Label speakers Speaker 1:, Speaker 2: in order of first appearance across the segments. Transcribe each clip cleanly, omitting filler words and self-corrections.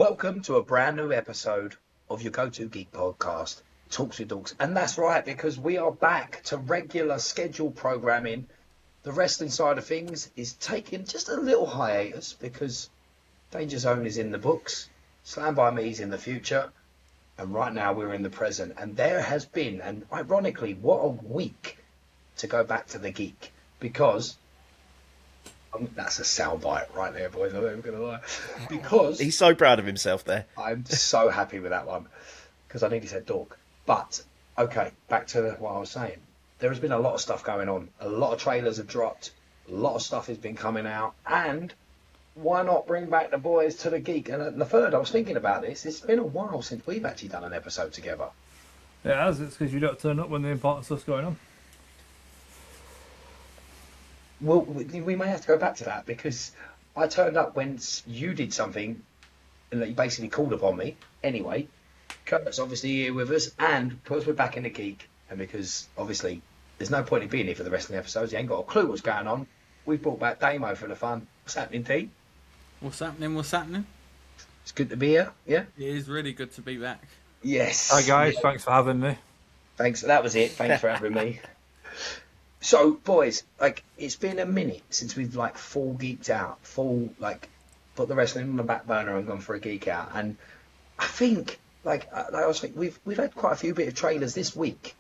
Speaker 1: Welcome to a brand new episode of your go-to geek podcast, Talks with Dorks. And that's right, because we are back to regular scheduled programming. The wrestling side of things is taking just a little hiatus because Danger Zone is in the books, Slam by Me's in the future, and right now we're in the present. And there has been, and ironically, what a week to go back to the geek, because that's a soundbite right there, boys. I'm not even going to lie. Because
Speaker 2: he's so proud of himself there.
Speaker 1: I'm so happy with that one because I nearly said dork. But, okay, back to what I was saying. There has been a lot of stuff going on. A lot of trailers have dropped. A lot of stuff has been coming out. And why not bring back the boys to the geek? And the third, I was thinking about this. It's been a while since we've actually done an episode together.
Speaker 3: It has. It's because you don't turn up when the important stuff's going on.
Speaker 1: Well, we may have to go back to that because I turned up when you did something and you basically called upon me. Anyway, Kurt's obviously here with us, and because we're back in the geek, and because obviously there's no point in being here for the rest of the episodes, you ain't got a clue what's going on. We've brought back Damo for the fun. What's happening, T?
Speaker 4: What's happening?
Speaker 1: It's good to be here, yeah?
Speaker 4: It is really good to be back.
Speaker 1: Yes.
Speaker 3: Hi guys, thanks for having me.
Speaker 1: Thanks, that was it. Thanks for having me. So, boys, it's been a minute since we've full geeked out, put the wrestling on the back burner and gone for a geek out. And I think, I was thinking, we've had quite a few bit of trailers this week,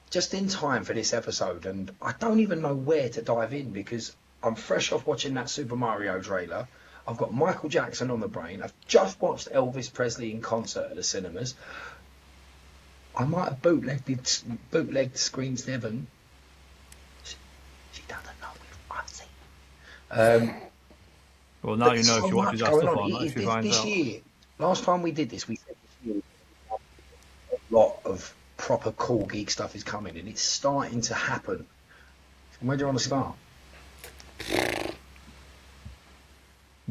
Speaker 1: just in time for this episode. And I don't even know where to dive in because I'm fresh off watching that Super Mario trailer. I've got Michael Jackson on the brain. I've just watched Elvis Presley in concert at the cinemas. I might have bootlegged Scream 7. She doesn't know I've seen.
Speaker 3: Well, now you know if you watch his stuff or not, if you find
Speaker 1: this
Speaker 3: out.
Speaker 1: year, last time we did this, we said this year a lot of proper cool geek stuff is coming, and it's starting to happen. Where do you want to start?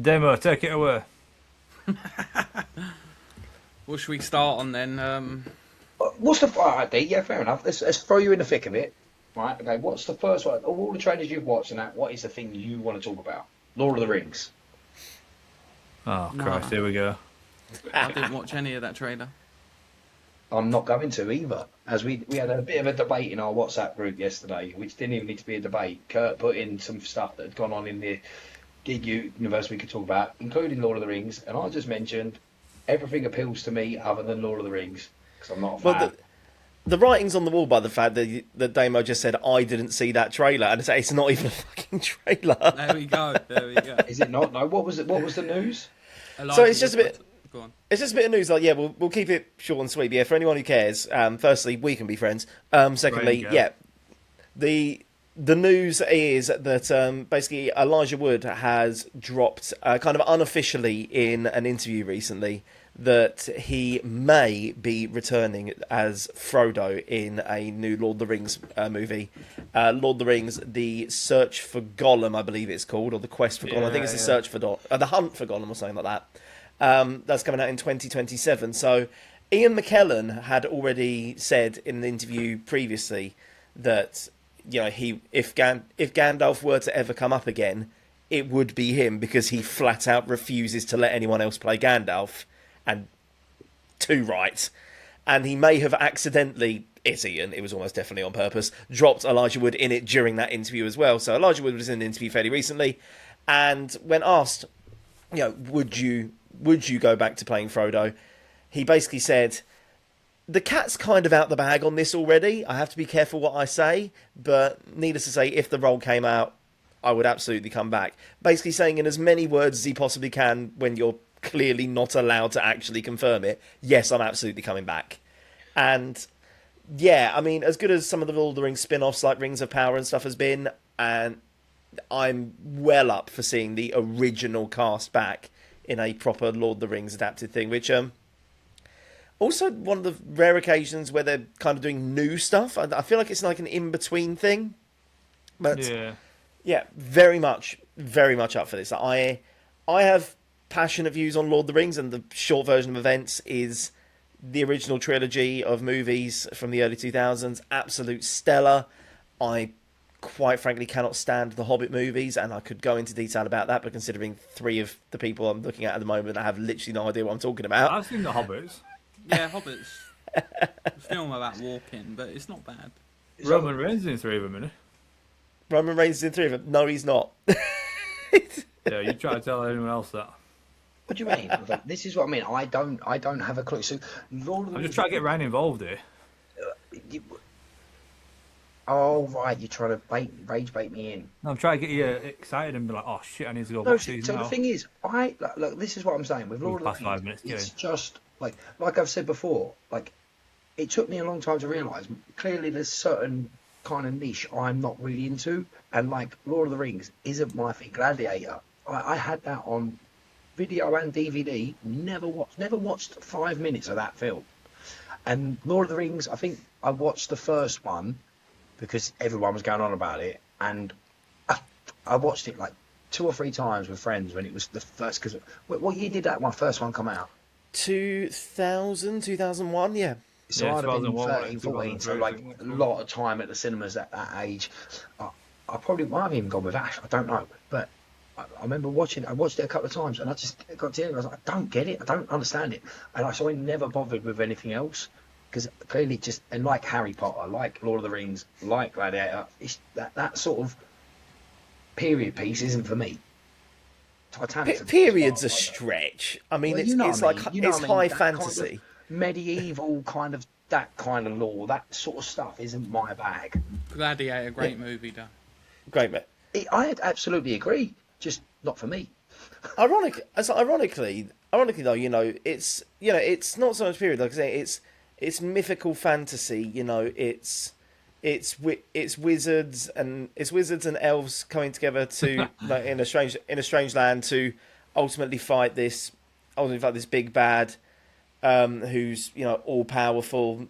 Speaker 3: Demo, take it away.
Speaker 4: What should we start on then?
Speaker 1: What's the... All right, D, yeah, fair enough. Let's throw you in the thick of it. Right, okay, what's the first one? Of all the trailers you've watched and that, what is the thing you want to talk about? Lord of the Rings.
Speaker 3: Oh,
Speaker 4: No.
Speaker 3: Christ, here we go.
Speaker 4: I didn't watch any of that trailer.
Speaker 1: I'm not going to either. As we had a bit of a debate in our WhatsApp group yesterday, which didn't even need to be a debate. Kurt put in some stuff that had gone on in the Geek universe we could talk about, including Lord of the Rings, and I just mentioned everything appeals to me other than Lord of the Rings, because I'm not a fan.
Speaker 2: Well, the writing's on the wall by the fact that Damo just said, I didn't see that trailer, and it's not even a fucking trailer.
Speaker 4: There we go.
Speaker 1: Is it not? No, what was it? What was the news?
Speaker 2: So it's just a bit...
Speaker 4: Go on.
Speaker 2: It's just a bit of news, we'll keep it short and sweet. But yeah, for anyone who cares, firstly, we can be friends. Secondly, the news is that basically Elijah Wood has dropped, kind of unofficially in an interview recently, that he may be returning as Frodo in a new Lord of the Rings movie. Lord of the Rings, The Search for Gollum, I believe it's called, or The Quest for Gollum. I think it's The Search for The Hunt for Gollum or something like that. That's coming out in 2027. So Ian McKellen had already said in an interview previously that if Gandalf were to ever come up again, it would be him because he flat out refuses to let anyone else play Gandalf. And too right. And he may have accidentally, it's Ian, it was almost definitely on purpose, dropped Elijah Wood in it during that interview as well. So Elijah Wood was in an interview fairly recently, and when asked, would you go back to playing Frodo, he basically said, the cat's kind of out the bag on this already. I have to be careful what I say, but needless to say, if the role came out, I would absolutely come back. Basically saying in as many words as he possibly can when you're clearly not allowed to actually confirm it, yes, I'm absolutely coming back. And yeah, I mean, as good as some of the Lord of the Rings spin-offs like Rings of Power and stuff has been, and I'm well up for seeing the original cast back in a proper Lord of the Rings adapted thing, which also one of the rare occasions where they're kind of doing new stuff. I feel like it's like an in-between thing, but yeah, very much up for this. I have passionate views on Lord of the Rings, and the short version of events is the original trilogy of movies from the early 2000s. Absolute stellar. I quite frankly cannot stand the Hobbit movies, and I could go into detail about that, but considering 3 of the people I'm looking at the moment, I have literally no idea what I'm talking about.
Speaker 3: I've seen the Hobbits.
Speaker 4: Yeah, Hobbits. Film about walking, but it's not bad.
Speaker 3: Roman Reigns in 3 of them, isn't
Speaker 2: Roman Reigns is in 3 of them. No, he's not.
Speaker 3: Yeah, you try to tell anyone else that.
Speaker 1: What do you mean? Like, this is what I mean. I don't have a clue. So,
Speaker 3: I'm just trying to get Ryan involved here.
Speaker 1: Oh right, you're trying to rage bait me in.
Speaker 3: No, I'm trying to get you excited and be like, oh shit, I need to go
Speaker 1: No,
Speaker 3: watch these
Speaker 1: so
Speaker 3: now.
Speaker 1: the thing is, look. This is what I'm saying with Lord of the
Speaker 3: Past 5
Speaker 1: Rings.
Speaker 3: minutes,
Speaker 1: It's just like I've said before. Like, it took me a long time to realise. Clearly, there's certain kind of niche I'm not really into, and like Lord of the Rings isn't my thing. Gladiator, I had that on video and DVD. Never watched 5 minutes of that film. And Lord of the Rings, I think I watched the first one because everyone was going on about it, and I watched it like 2 or 3 times with friends when it was the first. Because what year did that one first one come out?
Speaker 2: 2000, 2001, yeah.
Speaker 1: So
Speaker 3: Yeah,
Speaker 1: I'd have been
Speaker 3: 2001,
Speaker 1: 13, 14, so like a lot of time at the cinemas at that age. I probably might have even gone with Ash, I don't know. But I remember watching it. I watched it a couple of times, and I just got to the end, I was like, I don't get it, I don't understand it. And so I never bothered with anything else. Because clearly and like Harry Potter, like Lord of the Rings, like Gladiator, it's that sort of period piece isn't for me. Titanic's
Speaker 2: Period's a stretch. I mean,
Speaker 1: well,
Speaker 2: it's like it's high fantasy.
Speaker 1: Kind of medieval that kind of lore, that sort of stuff isn't my bag.
Speaker 4: Gladiator, great movie, though.
Speaker 2: Great, mate.
Speaker 1: I absolutely agree, just not for me.
Speaker 2: Ironically though, it's not so much period. Like I say, it's mythical fantasy. It's wizards and elves coming together to like, in a strange land to ultimately fight this big bad, who's all powerful,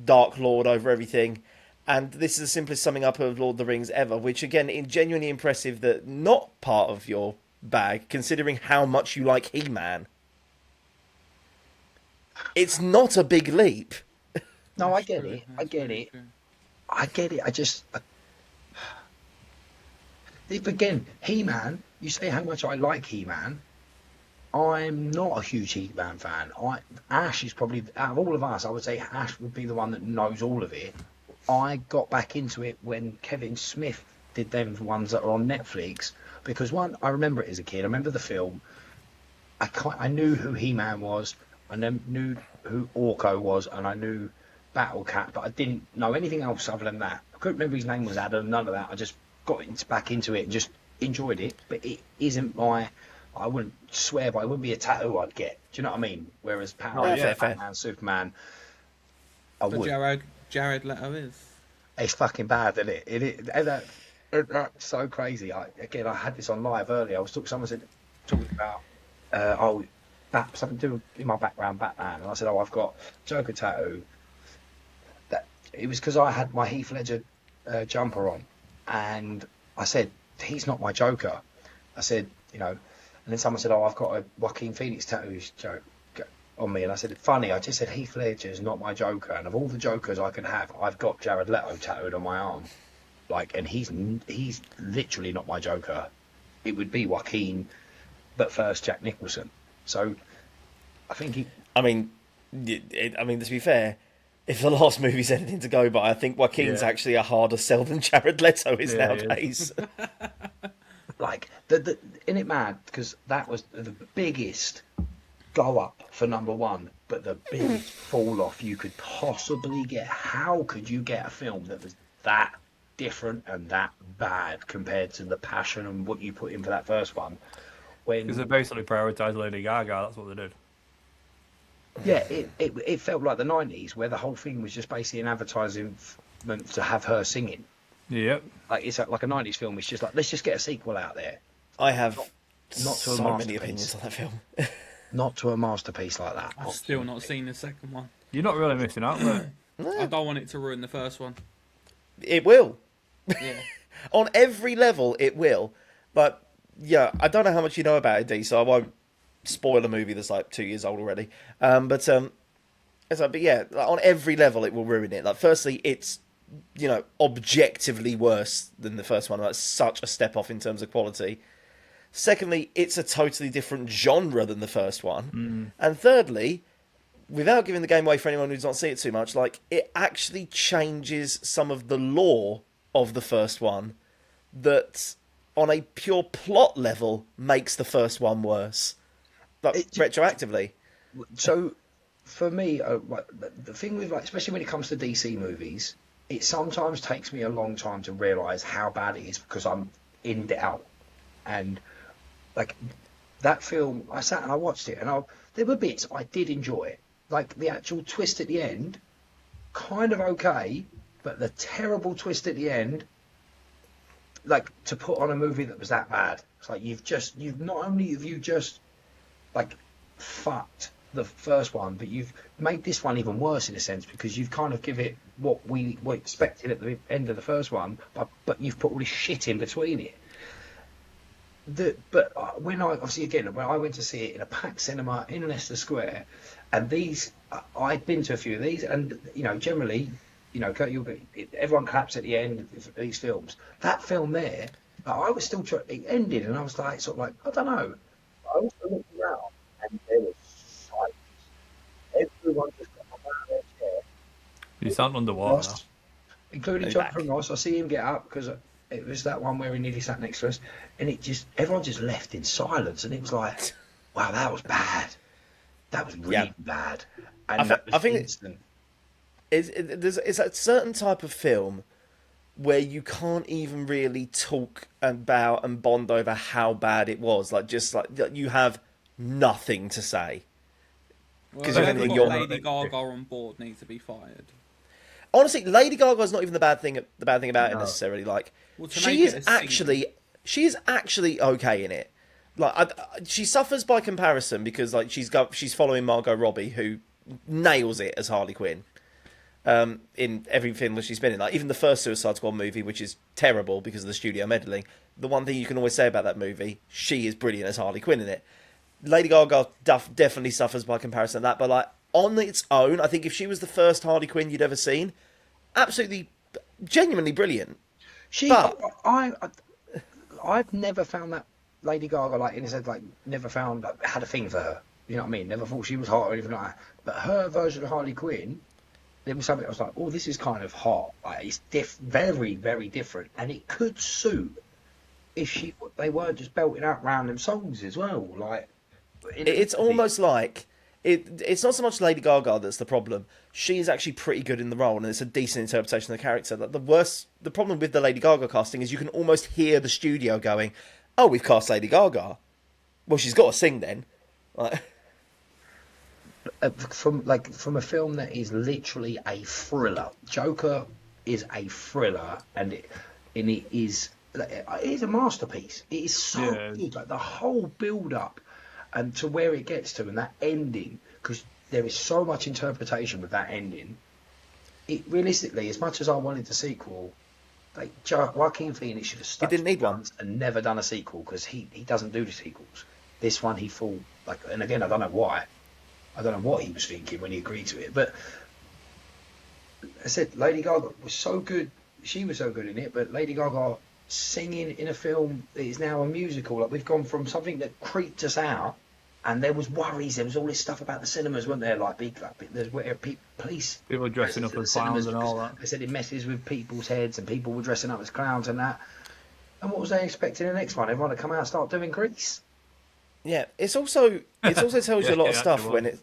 Speaker 2: dark lord over everything. And this is the simplest summing up of Lord of the Rings ever, which again, genuinely impressive that not part of your bag, considering how much you like He-Man. It's not a big leap.
Speaker 1: No, I get it. If again, He-Man, you say how much I like He-Man. I'm not a huge He-Man fan. Ash is probably, out of all of us, I would say Ash would be the one that knows all of it. I got back into it when Kevin Smith did them ones that are on Netflix, because one, I remember it as a kid. I remember the film. I knew who He-Man was. I knew who Orko was, and I knew Battle Cat, but I didn't know anything else other than that. I couldn't remember his name was Adam. None of that. I just got back into it and just enjoyed it. But it isn't I wouldn't swear by. It wouldn't be a tattoo I'd get. Do you know what I mean? Whereas Batman, Superman, I
Speaker 4: but
Speaker 1: would.
Speaker 4: Jared Leto is.
Speaker 1: It's fucking bad, isn't it? That's so crazy. I had this on live earlier. I was talking about something to do in my background, Batman, and I said, I've got Joker tattoo. That it was because I had my Heath Ledger jumper on, and I said, he's not my Joker. I said, and then someone said, I've got a Joaquin Phoenix tattoo on me, and I said, funny, I just said Heath Ledger's not my Joker, and of all the Jokers I could have, I've got Jared Leto tattooed on my arm, and he's literally not my Joker. It would be Joaquin, but first Jack Nicholson. So I think
Speaker 2: I mean, to be fair, if the last movie's anything to go by, I think Joaquin's actually a harder sell than Jared Leto is nowadays.
Speaker 1: Like in it mad, because that was the biggest go up for number one, but the biggest fall off you could possibly get. How could you get a film that was that different and that bad compared to the passion and what you put in for that first one?
Speaker 3: Because they basically prioritised Lady Gaga, that's what they did.
Speaker 1: Yeah, it felt like the 90s, where the whole thing was just basically an advertisement to have her singing.
Speaker 3: Yep.
Speaker 1: Like, it's like a 90s film, it's just like, let's just get a sequel out there.
Speaker 2: I have
Speaker 1: not to
Speaker 2: so
Speaker 1: a
Speaker 2: many opinions on that film.
Speaker 1: Not to a masterpiece like that.
Speaker 4: I've still not seen the second one.
Speaker 3: You're not really missing out, but
Speaker 4: I don't want it to ruin the first one.
Speaker 2: It will.
Speaker 4: Yeah.
Speaker 2: On every level, it will. But, yeah, I don't know how much you know about it, D, so I won't spoil a movie that's like 2 years old already. But yeah, on every level, it will ruin it. Like, firstly, it's objectively worse than the first one. That's such a step off in terms of quality. Secondly, it's a totally different genre than the first one. And thirdly, without giving the game away for anyone who's not seen it too much, like, it actually changes some of the lore of the first one that, on a pure plot level, makes the first one worse. Like, retroactively.
Speaker 1: So, for me, the thing with, like, especially when it comes to DC movies, it sometimes takes me a long time to realise how bad it is because I'm in doubt. And, like, that film, I sat and I watched it, and there were bits I did enjoy. Like, the actual twist at the end, kind of okay, but the terrible twist at the end, like, to put on a movie that was that bad. It's like, you've not only have you just, like, fucked the first one, but you've made this one even worse in a sense, because you've kind of give it what we were expecting at the end of the first one, but you've put all this shit in between it. But when I went to see it in a packed cinema in Leicester Square, and I'd been to a few of these, and generally, Kurt, everyone claps at the end of these films. That film there, I was still it ended, and I was like, sort of like, I don't know. I also looked around, and there was silence. Everyone just got up out of their chair.
Speaker 3: You sound underwater.
Speaker 1: Including Jonathan Ross. I see him get up because it was that one where he nearly sat next to us, and everyone just left in silence, and it was like, wow, that was bad. That was really bad. And I think instant.
Speaker 2: It's a certain type of film where you can't even really talk about and bond over how bad it was. Like, just like you have nothing to say.
Speaker 4: Because Lady Gaga on board needs to be fired.
Speaker 2: Honestly, Lady Gaga's not even the bad thing about it necessarily. Like, she is actually okay in it. Like, she suffers by comparison because, like, she's following Margot Robbie, who nails it as Harley Quinn in every film that she's been in. Like, even the first Suicide Squad movie, which is terrible because of the studio meddling. The one thing you can always say about that movie, she is brilliant as Harley Quinn in it. Lady Gaga definitely suffers by comparison to that, but, like, on its own, I think if she was the first Harley Quinn you'd ever seen, absolutely, genuinely brilliant.
Speaker 1: I've never found that Lady Gaga, like, in a sense, like, never found, like, had a thing for her. You know what I mean? Never thought she was hot or anything like that. But her version of Harley Quinn, there was something I was like, oh, this is kind of hot. Like, it's very, very different, and it could suit if they weren't just belting out random songs as well. Like,
Speaker 2: it's almost like. It's not so much Lady Gaga that's the problem. She is actually pretty good in the role, and it's a decent interpretation of the character. The problem with the Lady Gaga casting is you can almost hear the studio going, "Oh, we've cast Lady Gaga. Well, she's got to sing then." Like,
Speaker 1: from a film that is literally a thriller. Joker is a thriller, and it is a masterpiece. It is so good. Like, the whole build up. And to where it gets to, and that ending, because there is so much interpretation with that ending. It realistically, as much as I wanted the sequel, like, Joaquin Phoenix should have stuck.
Speaker 2: He didn't need one
Speaker 1: and never done a sequel, because he doesn't do the sequels. This one he thought, like, and again, I don't know why. I don't know what he was thinking when he agreed to it, but I said Lady Gaga was so good. She was so good in it, but Lady Gaga singing in a film that is now a musical, like, we've gone from something that creeped us out, and there was worries, there was all this stuff about the cinemas, weren't there, like there's where police
Speaker 3: people dressing up as clowns and all that.
Speaker 1: They said it messes with people's heads, and people were dressing up as clowns and that. And what was they expecting the next one? Everyone to come out and start doing Grease?
Speaker 2: Yeah, it also tells you a lot of stuff when it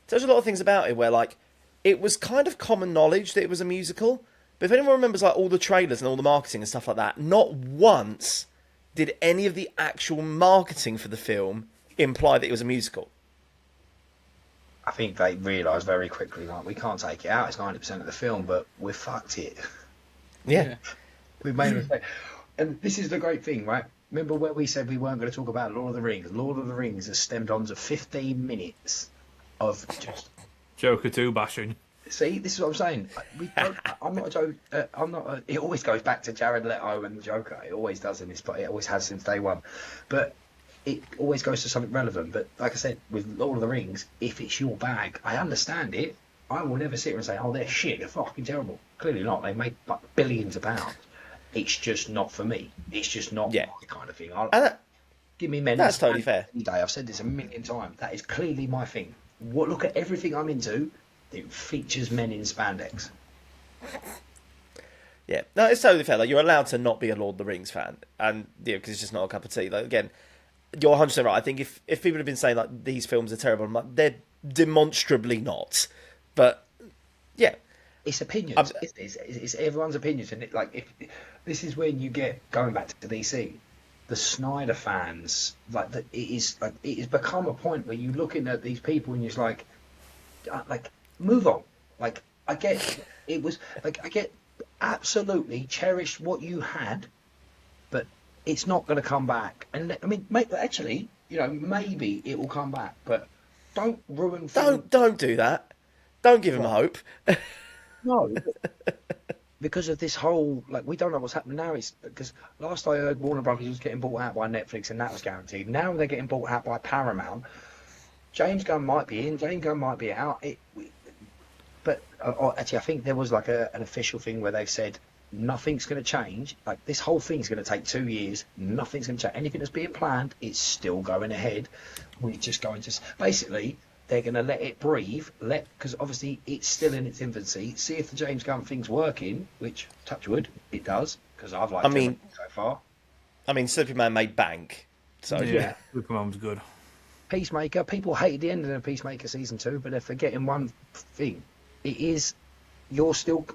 Speaker 2: tells you a lot of things about it where, like, it was kind of common knowledge that it was a musical. But if anyone remembers, like, all the trailers and all the marketing and stuff like that, not once did any of the actual marketing for the film imply that it was a musical.
Speaker 1: I think they realised very quickly, like, we can't take it out. It's 90% of the film, but we've fucked it.
Speaker 2: Yeah.
Speaker 1: We've made a mistake. And this is the great thing, right? Remember where we said we weren't going to talk about Lord of the Rings? Lord of the Rings has stemmed on to 15 minutes of just...
Speaker 3: Joker 2 bashing.
Speaker 1: See, this is what I'm saying. I'm not a joke. It always goes back to Jared Leto and the Joker. It always does in this, but it always has since day one. But it always goes to something relevant. But like I said, with Lord of the Rings, if it's your bag, I understand it. I will never sit here and say, oh, they're shit, they're fucking terrible. Clearly not. They make like billions of pounds. It's just not for me. It's just not my kind of thing. Give me men.
Speaker 2: That's totally fair.
Speaker 1: Any day. I've said this a million times. That is clearly my thing. Look at everything I'm into. It features men in spandex.
Speaker 2: Yeah, no, it's totally fair. Like, you're allowed to not be a Lord of the Rings fan, and because it's just not a cup of tea. Like, again, you're 100% right. I think if people have been saying like these films are terrible, I'm like, they're demonstrably not. But yeah,
Speaker 1: it's opinions. It's everyone's opinions, and this is when you get going back to DC. The Snyder fans, it has become a point where you're looking at these people and you're like move on. Like, I get it was like I get absolutely cherish what you had, but it's not going to come back. And I mean, actually, maybe it will come back, but don't ruin.
Speaker 2: Don't do that. Don't give him hope.
Speaker 1: No. Because of this whole, we don't know what's happening now. It's because last I heard Warner Brothers was getting bought out by Netflix, and that was guaranteed. Now they're getting bought out by Paramount. James Gunn might be in, James Gunn might be out. Actually, I think there was an official thing where they've said nothing's going to change. Like, this whole thing's going to take 2 years. Nothing's going to change. Anything that's being planned, it's still going ahead. We're just going to basically. They're going to let it breathe, because obviously it's still in its infancy. See if the James Gunn thing's working, which, touch wood, it does, because I've liked it so far.
Speaker 2: I mean, Superman made bank, so
Speaker 3: yeah. Superman was good.
Speaker 1: Peacemaker, people hated the ending of Peacemaker season 2, but they're forgetting one thing. It is, you're still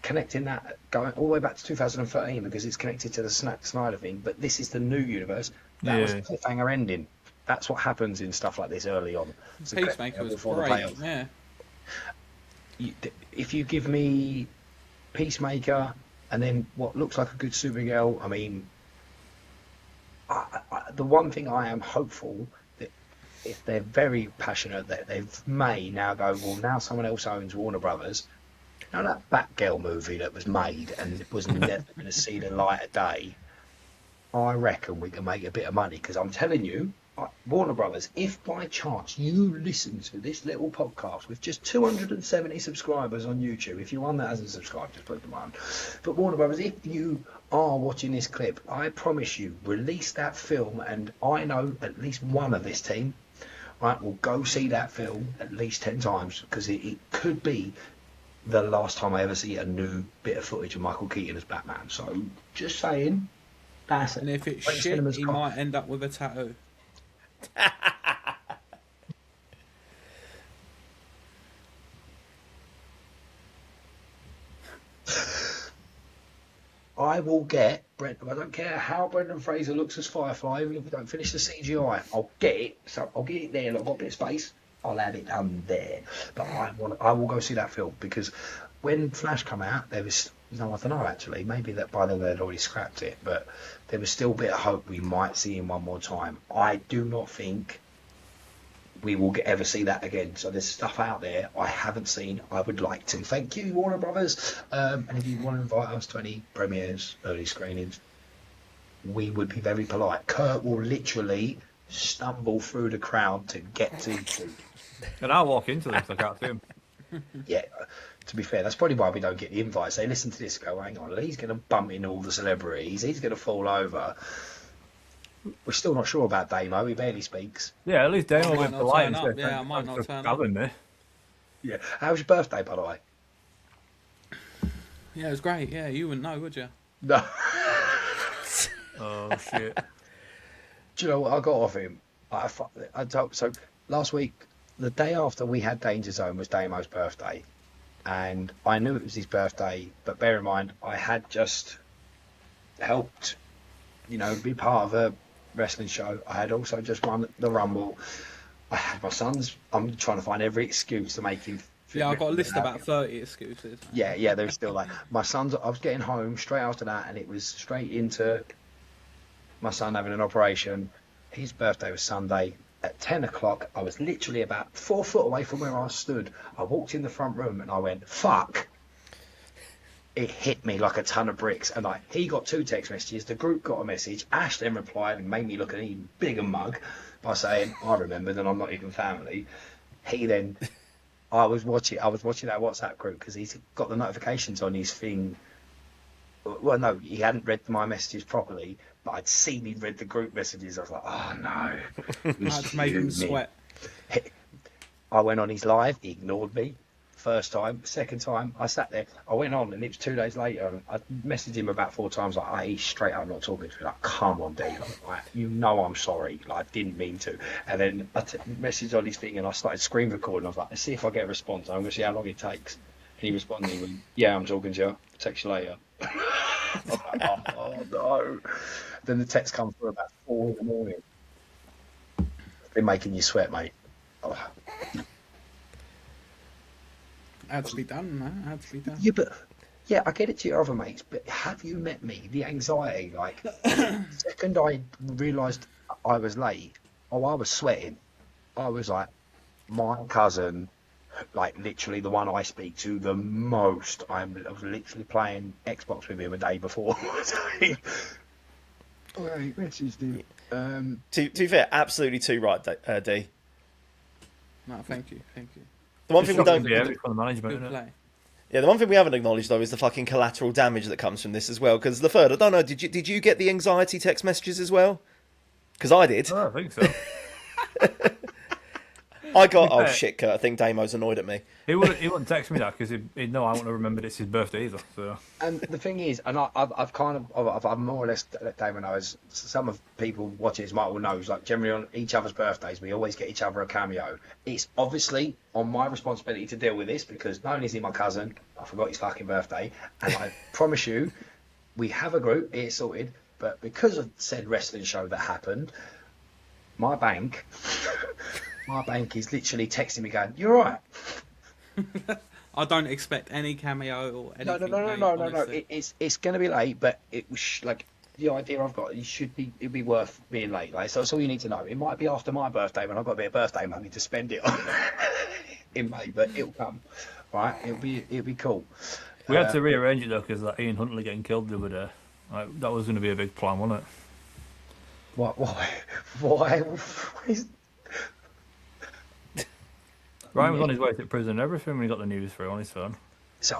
Speaker 1: connecting that going all the way back to 2013 because it's connected to the Snyder thing, but this is the new universe. That was the cliffhanger ending. That's what happens in stuff like this early on.
Speaker 4: Peacemaker was great, yeah.
Speaker 1: If you give me Peacemaker and then what looks like a good Supergirl, I mean, the one thing I am hopeful that if they're very passionate that they may now go, well, now someone else owns Warner Brothers. Now that Batgirl movie that was made and it was never going to see the light of day, I reckon we can make a bit of money, because I'm telling you, Warner Brothers, if by chance you listen to this little podcast with just 270 subscribers on YouTube, if you're one that hasn't subscribed, just put them on. But Warner Brothers, if you are watching this clip, I promise you, release that film, and I know at least one of this team, will go see that film at least 10 times, because it could be the last time I ever see a new bit of footage of Michael Keaton as Batman. So, just saying, that's it.
Speaker 4: And if it's shit, he might end up with a tattoo.
Speaker 1: I will get Brent. I don't care how Brendan Fraser looks as Firefly, even if we don't finish the CGI. I'll get it. So I'll get it there. I've got a bit of space. I'll have it done there. But I will go see that film, because when Flash come out, there was I don't know actually. Maybe that by then they'd already scrapped it, but there was still a bit of hope we might see him one more time. I do not think we will ever see that again. So there's stuff out there I haven't seen. I would like to. Thank you, Warner Brothers. And if you want to invite us to any premieres, early screenings, we would be very polite. Kurt will literally stumble through the crowd to get to you.
Speaker 3: And I'll walk into them because I can't see him.
Speaker 1: Yeah, to be fair, that's probably why we don't get the invites. They listen to this and go, hang on, he's going to bump in all the celebrities. He's going to fall over. We're still not sure about Damo. He barely speaks.
Speaker 3: Yeah, at least Damo went polite and said,
Speaker 4: yeah, I might not turn
Speaker 3: up.
Speaker 1: Yeah. How was your birthday, by the way?
Speaker 4: Yeah, it was great. Yeah, you wouldn't know, would you?
Speaker 1: No.
Speaker 3: Oh, shit.
Speaker 1: Do you know what I got off him? So last week, the day after we had Danger Zone was Damo's birthday. And I knew it was his birthday, but bear in mind, I had just helped, be part of a wrestling show. I had also just won the Rumble. I had my sons. I'm trying to find every excuse to make him.
Speaker 4: Yeah, I've got a list of about 30 excuses.
Speaker 1: Yeah, there's still my sons. I was getting home straight after that, and it was straight into my son having an operation. His birthday was Sunday. At 10 o'clock, I was literally about 4 foot away from where I stood. I walked in the front room and I went, fuck. It hit me like a ton of bricks. And he got 2 text messages. The group got a message. Ash then replied and made me look an even bigger mug by saying, I remembered and I'm not even family. He then I was watching that WhatsApp group because he's got the notifications on his thing. Well, no, he hadn't read my messages properly, but I'd seen he'd read the group messages. I was like, oh no,
Speaker 4: I had to make him sweat.
Speaker 1: I went on his live, he ignored me. First time, second time, I sat there. I went on, and it was 2 days later. And I messaged him about 4 times, like, he's straight up not talking to me. Like, come on, Dave. Like, you know I'm sorry. Like, I didn't mean to. And then I messaged on his thing, and I started screen recording. I was like, let's see if I get a response. I'm going to see how long it takes. And he responded, he went, yeah, I'm talking to you. Text you later. I was like, oh, no. Then the text comes through about 4 in the morning. Been making you sweat, mate. Oh.
Speaker 4: Had to be done, man. Had to be done.
Speaker 1: Yeah, but I get it to your other mates, but have you met me? The anxiety, like, the second I realised I was late, I was sweating. I was like, my cousin, like, literally the one I speak to the most. I was literally playing Xbox with him a day before. He messaged him.
Speaker 2: To be fair, absolutely too right, D.
Speaker 4: No, thank you.
Speaker 2: The one thing we don't.
Speaker 3: Yeah, it's from the management, isn't it?
Speaker 2: Yeah, the one thing we haven't acknowledged though is the fucking collateral damage that comes from this as well. Because the third, I don't know, did you get the anxiety text messages as well? Because I did.
Speaker 3: Oh, I think so.
Speaker 2: I got oh shit, Kurt. I think Damo's annoyed at me.
Speaker 3: He wouldn't text me that because he'd know I wouldn't have remembered it's his birthday either. So.
Speaker 1: And the thing is, and I've more or less let Damo know, as some of people watching this might all know, like generally on each other's birthdays, we always get each other a cameo. It's obviously on my responsibility to deal with this because not only is he my cousin, I forgot his fucking birthday, and I promise you, we have a group, it's sorted, but because of said wrestling show that happened, my bank is literally texting me going, "You're right."
Speaker 4: I don't expect any cameo or anything.
Speaker 1: No. It's going to be late, but it was like the idea I've got. It'd be worth being late. Like, so that's all you need to know. It might be after my birthday when I've got a bit of birthday money to spend it on in May, but it'll come. Right? It'll be cool.
Speaker 3: We had to rearrange it though because Ian Huntley getting killed the other day. Like, that was going to be a big plan, wasn't it?
Speaker 1: Why?
Speaker 3: Ryan was on his way to prison and everything when he got the news through on his phone.
Speaker 1: So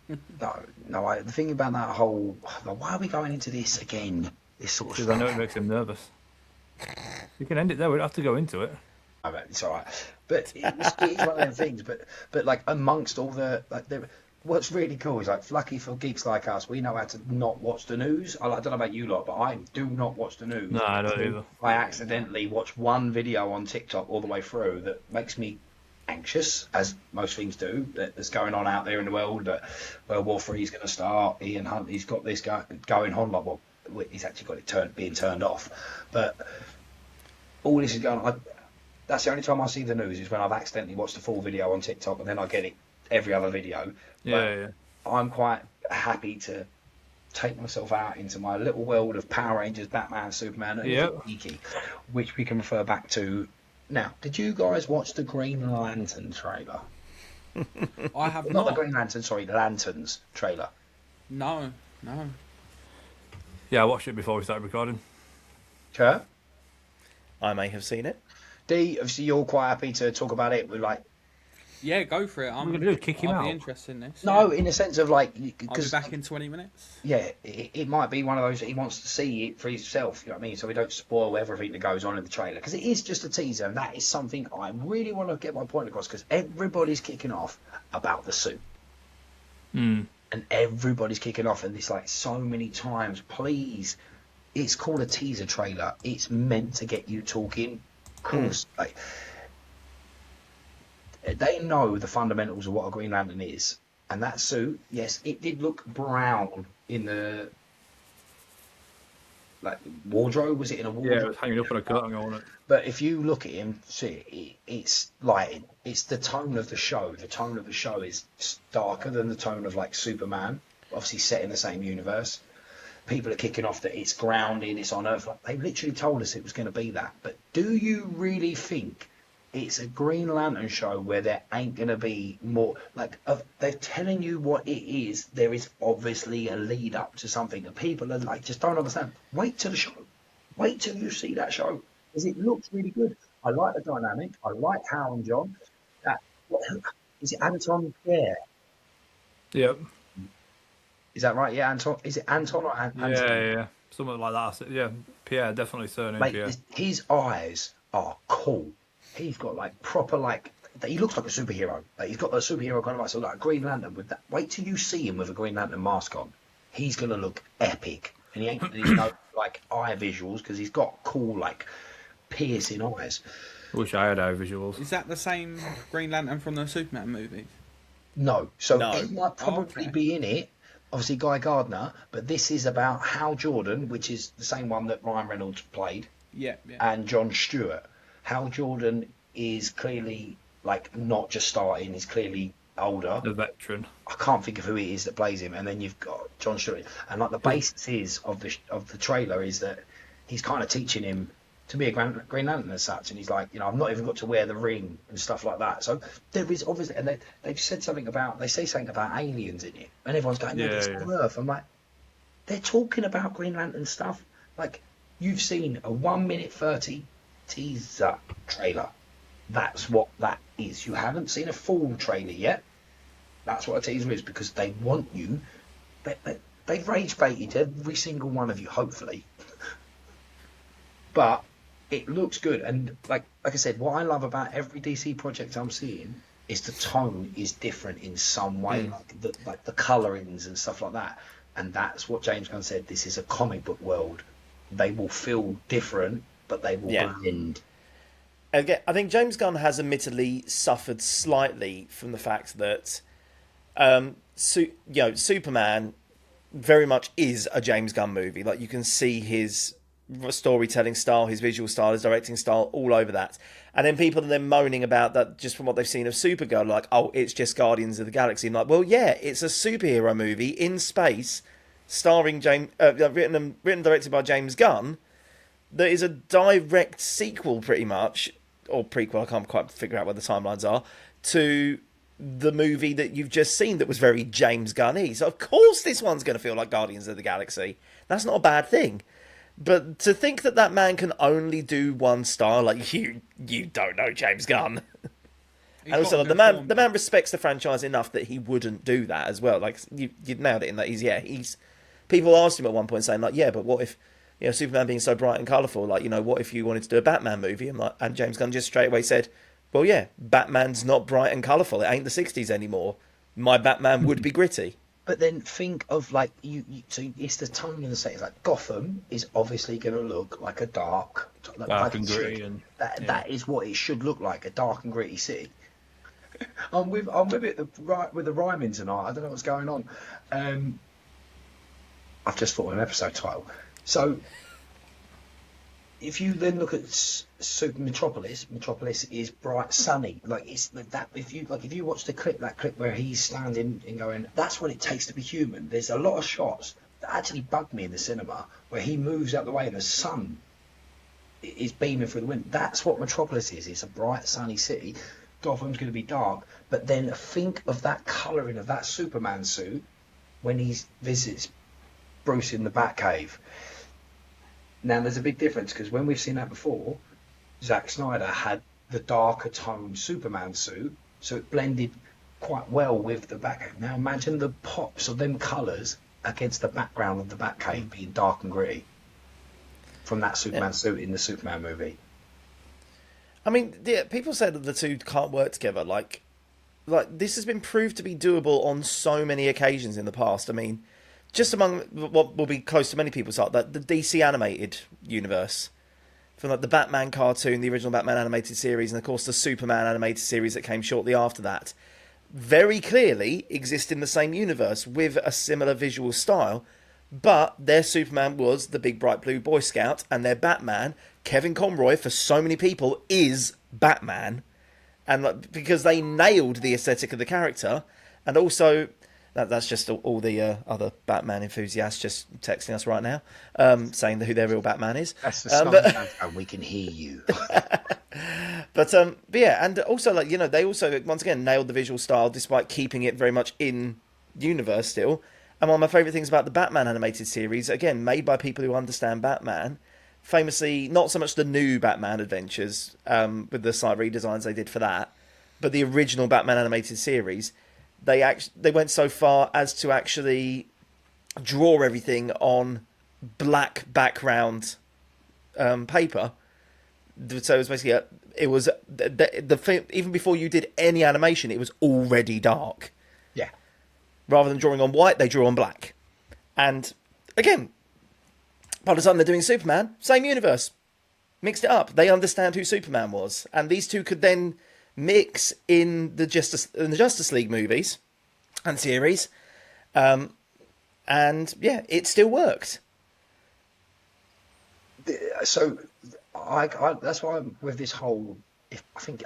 Speaker 1: the thing about that whole, why are we going into this again? This sort of
Speaker 3: Because
Speaker 1: stuff.
Speaker 3: I know it makes him nervous. You can end it there. We don't have to go into it.
Speaker 1: I mean, it's all right, but it's one of them things. But like amongst all the what's really cool is like lucky for geeks like us, we know how to not watch the news. I don't know about you lot, but I do not watch the news.
Speaker 3: No, I don't either.
Speaker 1: I accidentally watch one video on TikTok all the way through that makes me anxious, as most things do, that's going on out there in the world, that World War III is going to start, Ian Huntley's got this going on, like, well, he's actually got it being turned off, but all this is going on. That's the only time I see the news is when I've accidentally watched the full video on TikTok, and then I get it every other video.
Speaker 3: Yeah.
Speaker 1: I'm quite happy to take myself out into my little world of Power Rangers, Batman, Superman, and Geeky, which we can refer back to. Now, did you guys watch the Green Lantern trailer?
Speaker 4: I have
Speaker 1: not. The Green Lantern, sorry, the Lanterns trailer.
Speaker 4: No.
Speaker 3: Yeah, I watched it before we started recording.
Speaker 1: Kurt?
Speaker 2: I may have seen it.
Speaker 1: D, obviously you're quite happy to talk about it with like...
Speaker 4: Yeah, go for it.
Speaker 3: I'm going to do kick him out.
Speaker 4: I'll be interested in this.
Speaker 1: No, in the sense of like...
Speaker 4: I'll be back in 20 minutes.
Speaker 1: Yeah, it might be one of those that he wants to see it for himself, you know what I mean? So we don't spoil everything that goes on in the trailer. Because it is just a teaser, and that is something I really want to get my point across, because everybody's kicking off about the suit.
Speaker 3: And
Speaker 1: everybody's kicking off, and it's like so many times, please, it's called a teaser trailer. It's meant to get you talking. Of course, like... They know the fundamentals of what a Green Lantern is. And that suit, yes, it did look brown in the wardrobe. Was it in a wardrobe?
Speaker 3: Yeah, it was hanging up on a curtain on it.
Speaker 1: But if you look at him, see, it's lighting. It's the tone of the show. The tone of the show is darker than the tone of like Superman, obviously set in the same universe. People are kicking off that it's grounded, it's on Earth. Like, they literally told us it was going to be that. But do you really think it's a Green Lantern show where there ain't going to be more, like, they're telling you what it is. There is obviously a lead up to something that people are like, just don't understand. Wait till the show. Wait till you see that show. Because it looks really good. I like the dynamic. I like Hal and John. Is it Anton Pierre?
Speaker 3: Yep.
Speaker 1: Is that right? Yeah, Anton. Is it Anton or
Speaker 3: Yeah,
Speaker 1: Anton?
Speaker 3: yeah, yeah. Something like that. Yeah, Pierre, definitely surname
Speaker 1: Mate,
Speaker 3: Pierre.
Speaker 1: his eyes are cool. He's got like proper like he looks like a superhero. Like he's got the superhero kind of eyes. So like a Green Lantern with that. Wait till you see him with a Green Lantern mask on. He's gonna look epic, and he ain't gonna need no like eye visuals because he's got cool like piercing eyes.
Speaker 3: Wish I had eye visuals.
Speaker 4: Is that the same Green Lantern from the Superman movies?
Speaker 1: No, so
Speaker 2: No.
Speaker 1: he might probably
Speaker 4: Okay.
Speaker 1: be in it. Obviously, Guy Gardner, but this is about Hal Jordan, which is the same one that Ryan Reynolds played,
Speaker 4: Yeah, yeah.
Speaker 1: and John Stewart. Hal Jordan is clearly like not just starting; he's clearly older.
Speaker 3: The veteran.
Speaker 1: I can't think of who it is that plays him, and then you've got John Stewart, and like the basis is of the trailer is that he's kind of teaching him to be a Green Lantern as such, and he's like, I've not even got to wear the ring and stuff like that. So there is obviously, and they've said something about, they say something about aliens in it, and everyone's going, no, it's on Earth. I'm like, they're talking about Green Lantern stuff. Like, you've seen a 1 minute 30 teaser trailer. That's what that is. You haven't seen a full trailer yet. That's what a teaser is because they want you. They've rage baited every single one of you, hopefully. But it looks good, and like I said, what I love about every DC project I'm seeing is the tone is different in some way, like the colorings and stuff like that. And that's what James Gunn said. This is a comic book world. They will feel different, but they will blend.
Speaker 2: Again, I think James Gunn has admittedly suffered slightly from the fact that, Superman very much is a James Gunn movie. Like you can see his storytelling style, his visual style, his directing style, all over that. And then people are then moaning about that just from what they've seen of Supergirl, like, oh, it's just Guardians of the Galaxy. I'm like, well, yeah, it's a superhero movie in space, starring written and directed by James Gunn. That is a direct sequel, pretty much, or prequel. I can't quite figure out what the timelines are to the movie that you've just seen that was very James Gunn-y. So of course this one's going to feel like Guardians of the Galaxy. That's not a bad thing. But to think that man can only do one style, like you don't know James Gunn. And also, like, the man respects the franchise enough that he wouldn't do that as well. Like you nailed it in that he's. People asked him at one point saying like, yeah, but what if Superman being so bright and colourful, like what if you wanted to do a Batman movie? And James Gunn just straight away said, well, yeah, Batman's not bright and colourful. It ain't the '60s anymore. My Batman would be gritty.
Speaker 1: But then think of like so it's the tone of the set. It's like Gotham is obviously going to look like a dark
Speaker 3: And gritty, and
Speaker 1: that is what it should look like, a dark and gritty city. I'm with it with the rhyming tonight. I don't know what's going on. I've just thought of an episode title. So if you then look at Super Metropolis is bright, sunny. Like it's that. If you watch that clip where he's standing and going, that's what it takes to be human. There's a lot of shots that actually bugged me in the cinema where he moves out the way and the sun is beaming through the window. That's what Metropolis is. It's a bright, sunny city. Gotham's going to be dark, but then think of that colouring of that Superman suit when he visits Bruce in the Batcave. Now, there's a big difference because when we've seen that before, Zack Snyder had the darker toned Superman suit, so it blended quite well with the Batcave. Now, imagine the pops of them colours against the background of the Batcave being dark and gritty from that Superman suit in the Superman movie.
Speaker 2: I mean, yeah, people say that the two can't work together. Like this has been proved to be doable on so many occasions in the past. I mean, just among what will be close to many people's heart, that the DC animated universe, from like the Batman cartoon, the original Batman animated series, and of course the Superman animated series that came shortly after that, very clearly exist in the same universe with a similar visual style. But their Superman was the big bright blue Boy Scout, and their Batman, Kevin Conroy, for so many people, is Batman. And because they nailed the aesthetic of the character, and also that's just all the other Batman enthusiasts just texting us right now, saying who their real Batman is.
Speaker 1: That's the song, and we can hear you.
Speaker 2: But yeah, and also they also once again nailed the visual style despite keeping it very much in universe still. And one of my favourite things about the Batman animated series, again, made by people who understand Batman, famously, not so much the new Batman adventures, with the slight redesigns they did for that, but the original Batman animated series, they went so far as to actually draw everything on black background paper. So it was basically the film, even before you did any animation, it was already dark.
Speaker 1: Yeah.
Speaker 2: Rather than drawing on white, they drew on black. And again, by the time they're doing Superman, same universe, mixed it up. They understand who Superman was, and these two could then mix in the Justice League movies and series, and yeah, it still worked.
Speaker 1: So, I that's why I'm with this whole.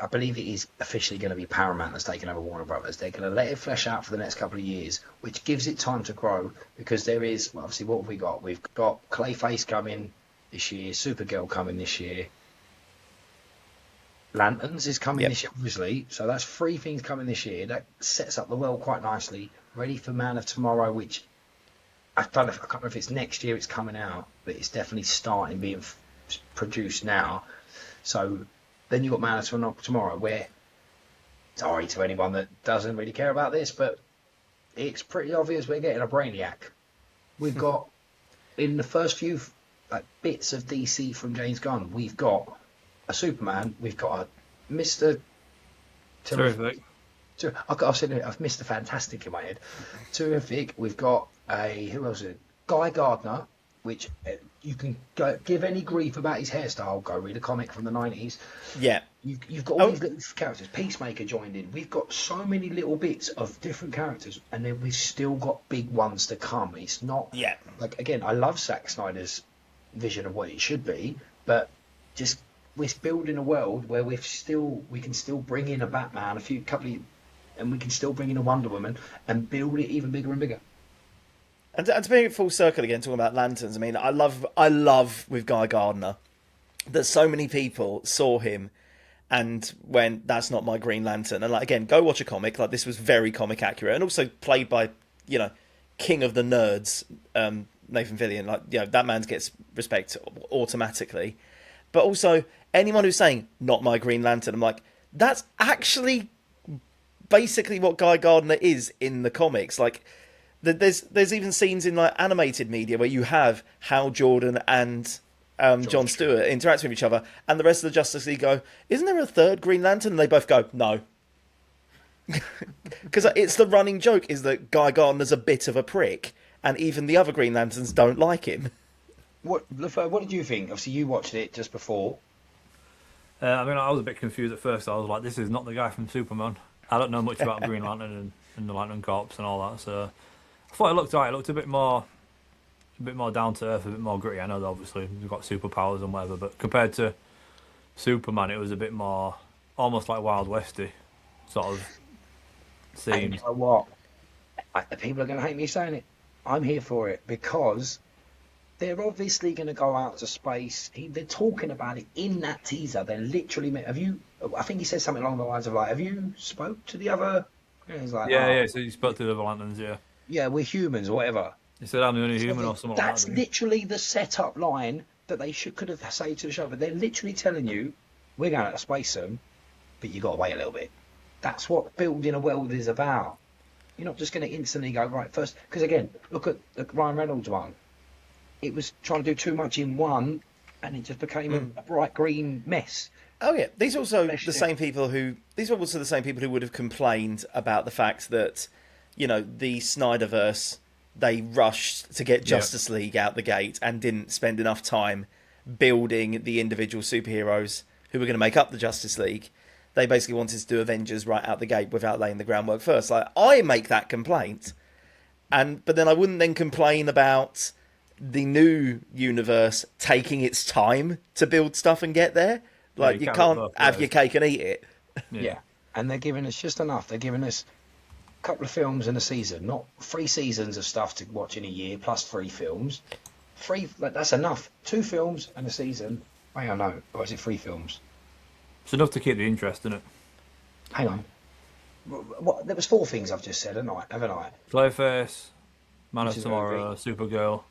Speaker 1: I believe it is officially going to be Paramount that's taking over Warner Brothers. They're going to let it flesh out for the next couple of years, which gives it time to grow. Because there is obviously, what have we got? We've got Clayface coming this year, Supergirl coming this year, Lanterns is coming this year, obviously. So that's 3 things coming this year. That sets up the world quite nicely. Ready for Man of Tomorrow, which I can't remember if it's next year it's coming out, but it's definitely starting being produced now. So then you've got Man of Tomorrow, where, sorry to anyone that doesn't really care about this, but it's pretty obvious we're getting a Brainiac. We've got, in the first few bits of DC from James Gunn, we've got a Superman, we've got a Mr.
Speaker 3: Terrific.
Speaker 1: I've said Mr. Fantastic in my head. Terrific. We've got who else is it? Guy Gardner, which you can give any grief about his hairstyle. Go read a comic from the 90s.
Speaker 2: Yeah.
Speaker 1: You've got all these little characters. Peacemaker joined in. We've got so many little bits of different characters, and then we've still got big ones to come. It's not again, I love Zack Snyder's vision of what it should be, but just we're building a world where we can still bring in a Batman, and we can still bring in a Wonder Woman and build it even bigger and bigger.
Speaker 2: And to bring it full circle again, talking about Lanterns, I mean, I love with Guy Gardner that so many people saw him and went, "That's not my Green Lantern." And again, go watch a comic. This was very comic accurate, and also played by king of the nerds, Nathan Fillion. That man gets respect automatically. But also anyone who's saying "not my Green Lantern," I'm like, that's actually basically what Guy Gardner is in the comics. There's even scenes in animated media where you have Hal Jordan and Jon Stewart interacting with each other, and the rest of the Justice League go, "Isn't there a third Green Lantern?" And they both go, "No," because it's the running joke is that Guy Gardner's a bit of a prick, and even the other Green Lanterns don't like him.
Speaker 1: What did you think? Obviously, you watched it just before.
Speaker 3: I was a bit confused at first. I was like, "This is not the guy from Superman." I don't know much about Green Lantern and the Lantern Corps and all that, so I thought it looked alright. It looked a bit more down to earth, a bit more gritty. I know that obviously we've got superpowers and whatever, but compared to Superman, it was a bit more almost like Wild Westy sort of scene.
Speaker 1: And you know what? People are going to hate me saying it. I'm here for it because they're obviously going to go out to space. They're talking about it in that teaser. They're literally. I think he said something along the lines of have you spoke to the other? He's like,
Speaker 3: yeah. So you spoke to the other Lanterns, yeah.
Speaker 1: Yeah, we're humans or whatever.
Speaker 3: He said I'm the only human or something like that.
Speaker 1: That's literally the setup line that they could have said to the show. But they're literally telling you, we're going out to space soon, but you got to wait a little bit. That's what building a world is about. You're not just going to instantly go right first. Because again, look at the Ryan Reynolds one. It was trying to do too much in one, and it just became a bright green mess.
Speaker 2: Oh yeah, these are also the same people who would have complained about the fact that, the Snyderverse, they rushed to get Justice League out the gate and didn't spend enough time building the individual superheroes who were going to make up the Justice League. They basically wanted to do Avengers right out the gate without laying the groundwork first. I make that complaint, but then I wouldn't then complain about the new universe taking its time to build stuff and get there. You can't have your cake and eat it.
Speaker 1: Yeah, and they're giving us just enough. They're giving us a couple of films in a season, not 3 seasons of stuff to watch in a year plus 3 films. That's enough. 2 films and a season. Hang on, no, or is it 3 films?
Speaker 3: It's enough to keep the interest in it.
Speaker 1: Hang on. What? There was 4 things I've just said, haven't I?
Speaker 3: Clayface, Man of Tomorrow, Supergirl.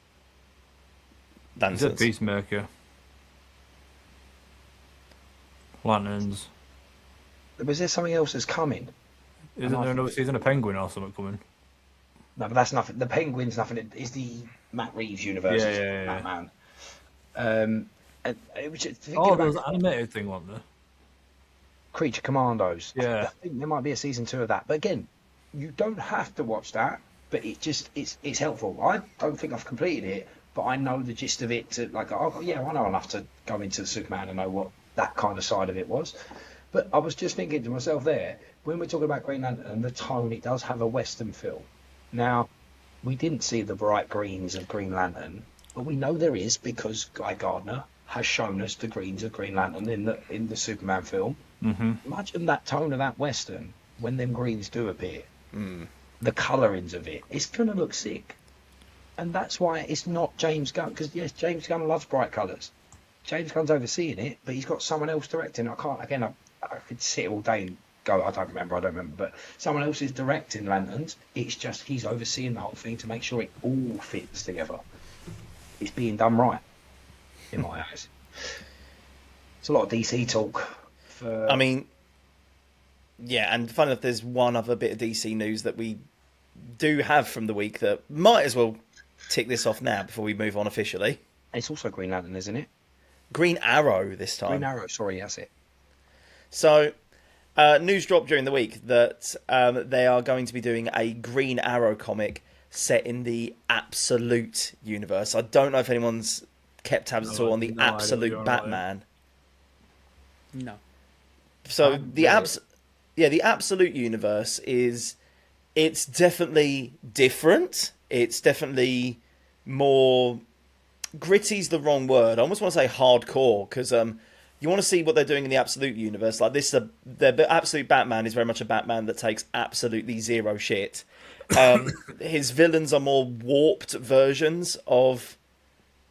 Speaker 3: He's a Peacemaker. Lanterns.
Speaker 1: Was there something else that's coming?
Speaker 3: Isn't there another season of Penguin or something coming?
Speaker 1: No, but that's nothing. The Penguin's nothing. It's the Matt Reeves universe.
Speaker 3: Yeah.
Speaker 1: Batman. And it was just thinking
Speaker 3: Oh,
Speaker 1: about
Speaker 3: there was an animated thing, wasn't there?
Speaker 1: Creature Commandos.
Speaker 3: Yeah.
Speaker 1: I think there might be a season 2 of that. But again, you don't have to watch that. But it's helpful. I don't think I've completed it, but I know the gist of it. I know enough to go into the Superman and know what that kind of side of it was. But I was just thinking to myself there, when we're talking about Green Lantern and the tone, it does have a Western feel. Now, we didn't see the bright greens of Green Lantern, but we know there is because Guy Gardner has shown us the greens of Green Lantern in the Superman film.
Speaker 3: Mm-hmm.
Speaker 1: Imagine that tone of that Western when them greens do appear. The colourings of it, it's going to look sick. And that's why it's not James Gunn, because yes, James Gunn loves bright colours. James Gunn's overseeing it, but he's got someone else directing. I could sit all day and go, I don't remember, but someone else is directing Lanterns. It's just he's overseeing the whole thing to make sure it all fits together. It's being done right, in my eyes. It's a lot of DC talk.
Speaker 2: I mean, yeah, and funny enough, there's one other bit of DC news that we do have from the week that might as well tick this off now before we move on officially.
Speaker 1: It's also Green Lantern, isn't it?
Speaker 2: Green Arrow this time.
Speaker 1: Green Arrow, sorry, that's it.
Speaker 2: So, news dropped during the week that they are going to be doing a Green Arrow comic set in the Absolute universe. I don't know if anyone's kept tabs at all on the Absolute Batman.
Speaker 4: No.
Speaker 2: So the Absolute universe it's definitely different. It's definitely more gritty's the wrong word. I almost want to say hardcore because you want to see what they're doing in the Absolute universe. Like this, the Absolute Batman is very much a Batman that takes absolutely zero shit. His villains are more warped versions of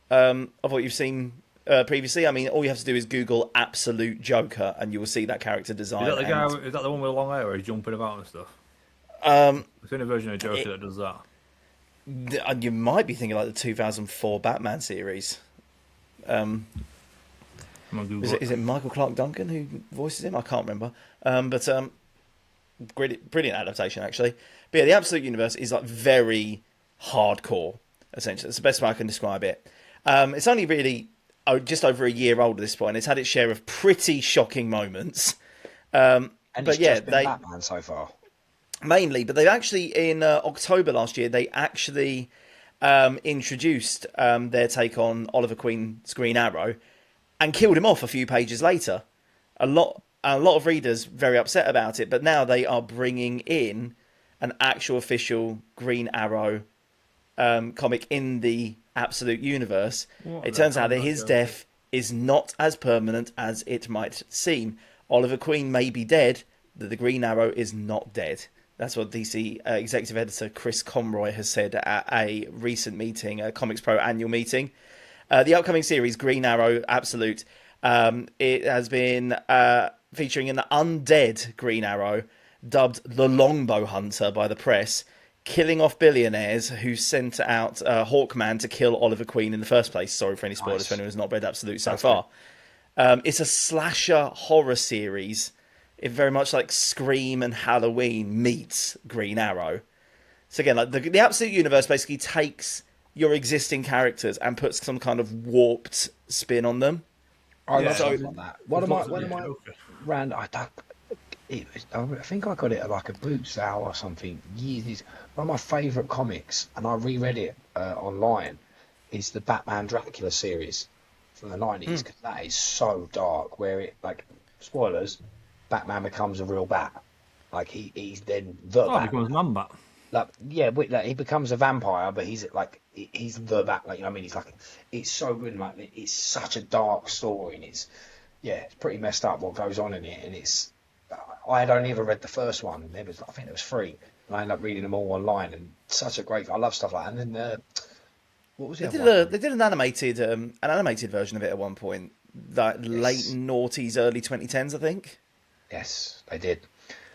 Speaker 2: what you've seen previously. I mean, all you have to do is Google Absolute Joker, and you will see that character design.
Speaker 3: Is that the one with the long hair where he's jumping about and stuff?
Speaker 2: I've
Speaker 3: seen a version of Joker that does that.
Speaker 2: You might be thinking like the 2004 Batman series. Is it Michael Clark Duncan who voices him? I can't remember. Brilliant adaptation, actually. But yeah, the Absolute Universe is like very hardcore, essentially. That's the best way I can describe it. It's only really just over a year old at this point. It's had its share of pretty shocking moments.
Speaker 1: And it's just been Batman so far.
Speaker 2: Mainly, but they've actually, in October last year, they actually introduced their take on Oliver Queen's Green Arrow and killed him off a few pages later. A lot of readers very upset about it, but now they are bringing in an actual official Green Arrow comic in the Absolute universe. It turns out that his death is not as permanent as it might seem. Oliver Queen may be dead, but the Green Arrow is not dead. That's what DC executive editor Chris Conroy has said at a recent meeting, a Comics Pro annual meeting. The upcoming series, Green Arrow Absolute, it has been featuring an undead Green Arrow, dubbed the Longbow Hunter by the press, killing off billionaires who sent out Hawkman to kill Oliver Queen in the first place. Sorry for any spoilers for anyone who's not read Absolute so far. It's a slasher horror series. It very much like Scream and Halloween meets Green Arrow. So again, like the Absolute Universe basically takes your existing characters and puts some kind of warped spin on them.
Speaker 1: I love something like that. One of my ran. I think I got it at like a boot sale or something. Years. One of my favourite comics, and I reread it online, is the Batman Dracula series from the 90s, because that is so dark. Where it, like, spoilers, Batman becomes a real bat. Like he's then the Batman.
Speaker 3: He becomes Man-Bat.
Speaker 1: Like, yeah, he becomes a vampire, but he's the bat. Like, you know what I mean? He's like, it's so good. And, like, it's such a dark story, and it's pretty messed up what goes on in it. And I had only ever read the first one. I think there was 3, and I ended up reading them all online. And such a great. I love stuff like that. And then what was it?
Speaker 2: They did an animated version of it at one point, like late noughties, early 2010s, I think.
Speaker 1: Yes, they did.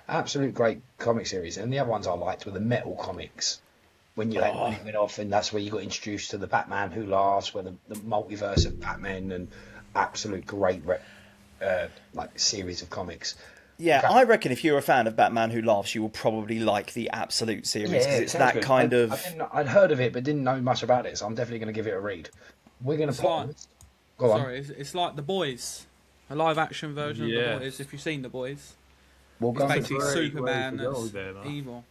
Speaker 1: Absolute great comic series. And the other ones I liked were the Metal comics. When you went off, and that's where you got introduced to the Batman Who Laughs, where the multiverse of Batman, and absolute great like series of comics.
Speaker 2: Yeah,
Speaker 1: Okay.
Speaker 2: I reckon if you're a fan of Batman Who Laughs, you will probably like the Absolute series because
Speaker 1: Yeah, it
Speaker 2: it's
Speaker 1: sounds
Speaker 2: that
Speaker 1: good.
Speaker 2: kind of.
Speaker 1: I'd heard of it, but didn't know much about it, so I'm definitely going to give it a read. We're going to
Speaker 4: It's like,
Speaker 1: pause. Go on.
Speaker 4: sorry, it's like The Boys, a live action version of The
Speaker 3: Yeah.
Speaker 4: Boys. If you've seen The Boys,
Speaker 1: We'll
Speaker 4: it's
Speaker 1: go into
Speaker 4: basically
Speaker 3: Great way
Speaker 4: Superman
Speaker 3: to go
Speaker 4: that's
Speaker 3: there, man.
Speaker 4: evil.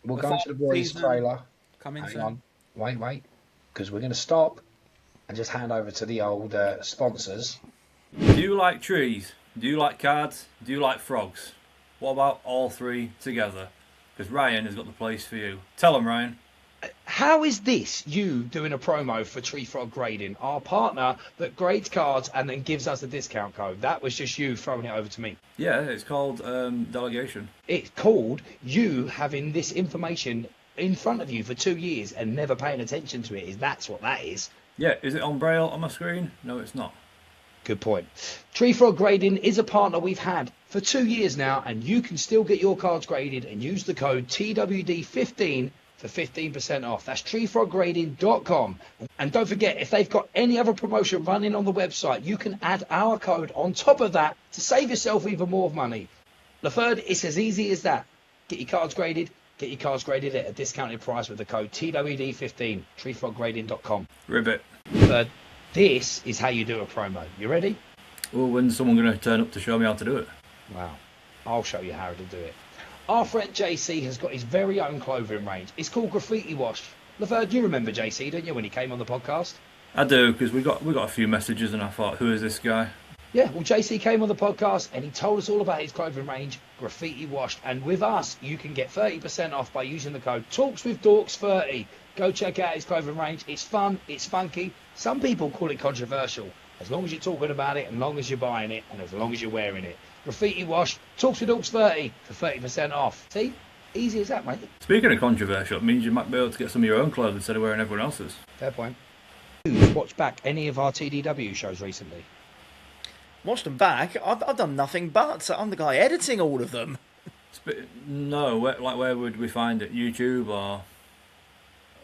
Speaker 1: we'll
Speaker 4: The
Speaker 1: go into the
Speaker 4: final
Speaker 1: boys
Speaker 4: season
Speaker 1: trailer.
Speaker 4: coming
Speaker 1: Hang
Speaker 4: soon.
Speaker 1: on. Wait. Because we're going to stop and just hand over to the old sponsors.
Speaker 3: Do you like trees? Do you like cards? Do you like frogs? What about all three together? Because Ryan has got the place for you. Tell him, Ryan.
Speaker 1: How is this you doing a promo for Tree Frog Grading, our partner that grades cards and then gives us a discount code? That was just you throwing it over to me.
Speaker 3: Yeah, it's called delegation.
Speaker 1: It's called you having this information in front of you for 2 years and never paying attention to it. That's what that is.
Speaker 3: Yeah, is it on Braille on my screen? No, it's not.
Speaker 1: Good point. Tree Frog Grading is a partner we've had for 2 years now, and you can still get your cards graded and use the code TWD15 for 15% off. That's treefroggrading.com. And don't forget, if they've got any other promotion running on the website, you can add our code on top of that to save yourself even more money. LaFerd, it's as easy as that. Get your cards graded. Get your cards graded at a discounted price with the code TWD15, treefroggrading.com.
Speaker 3: Ribbit.
Speaker 1: LaFerd, this is how you do a promo. You ready?
Speaker 3: Well, when's someone going to turn up to show me how to do it?
Speaker 1: Wow. I'll show you how to do it. Our friend JC has got his very own clothing range. It's called Graffiti Washed. LaFerd, you remember JC, don't you, when he came on the podcast?
Speaker 3: I do, because we got a few messages and I thought, who is this guy?
Speaker 1: Yeah, well, JC came on the podcast and he told us all about his clothing range, Graffiti Washed. And with us, you can get 30% off by using the code TalksWithDorks30. Go check out his clothing range. It's fun, it's funky. Some people call it controversial. As long as you're talking about it, as long as you're buying it, and as long as you're wearing it. Graffiti Wash, Talks with Dorks 30 for 30% off. See? Easy as that, mate.
Speaker 3: Speaking of controversial, it means you might be able to get some of your own clothes instead of wearing everyone else's.
Speaker 1: Fair point. Who's watched back any of our TDW shows recently?
Speaker 2: Watched them back. I've done nothing but I'm the guy editing all of them.
Speaker 3: No, where would we find it? YouTube or?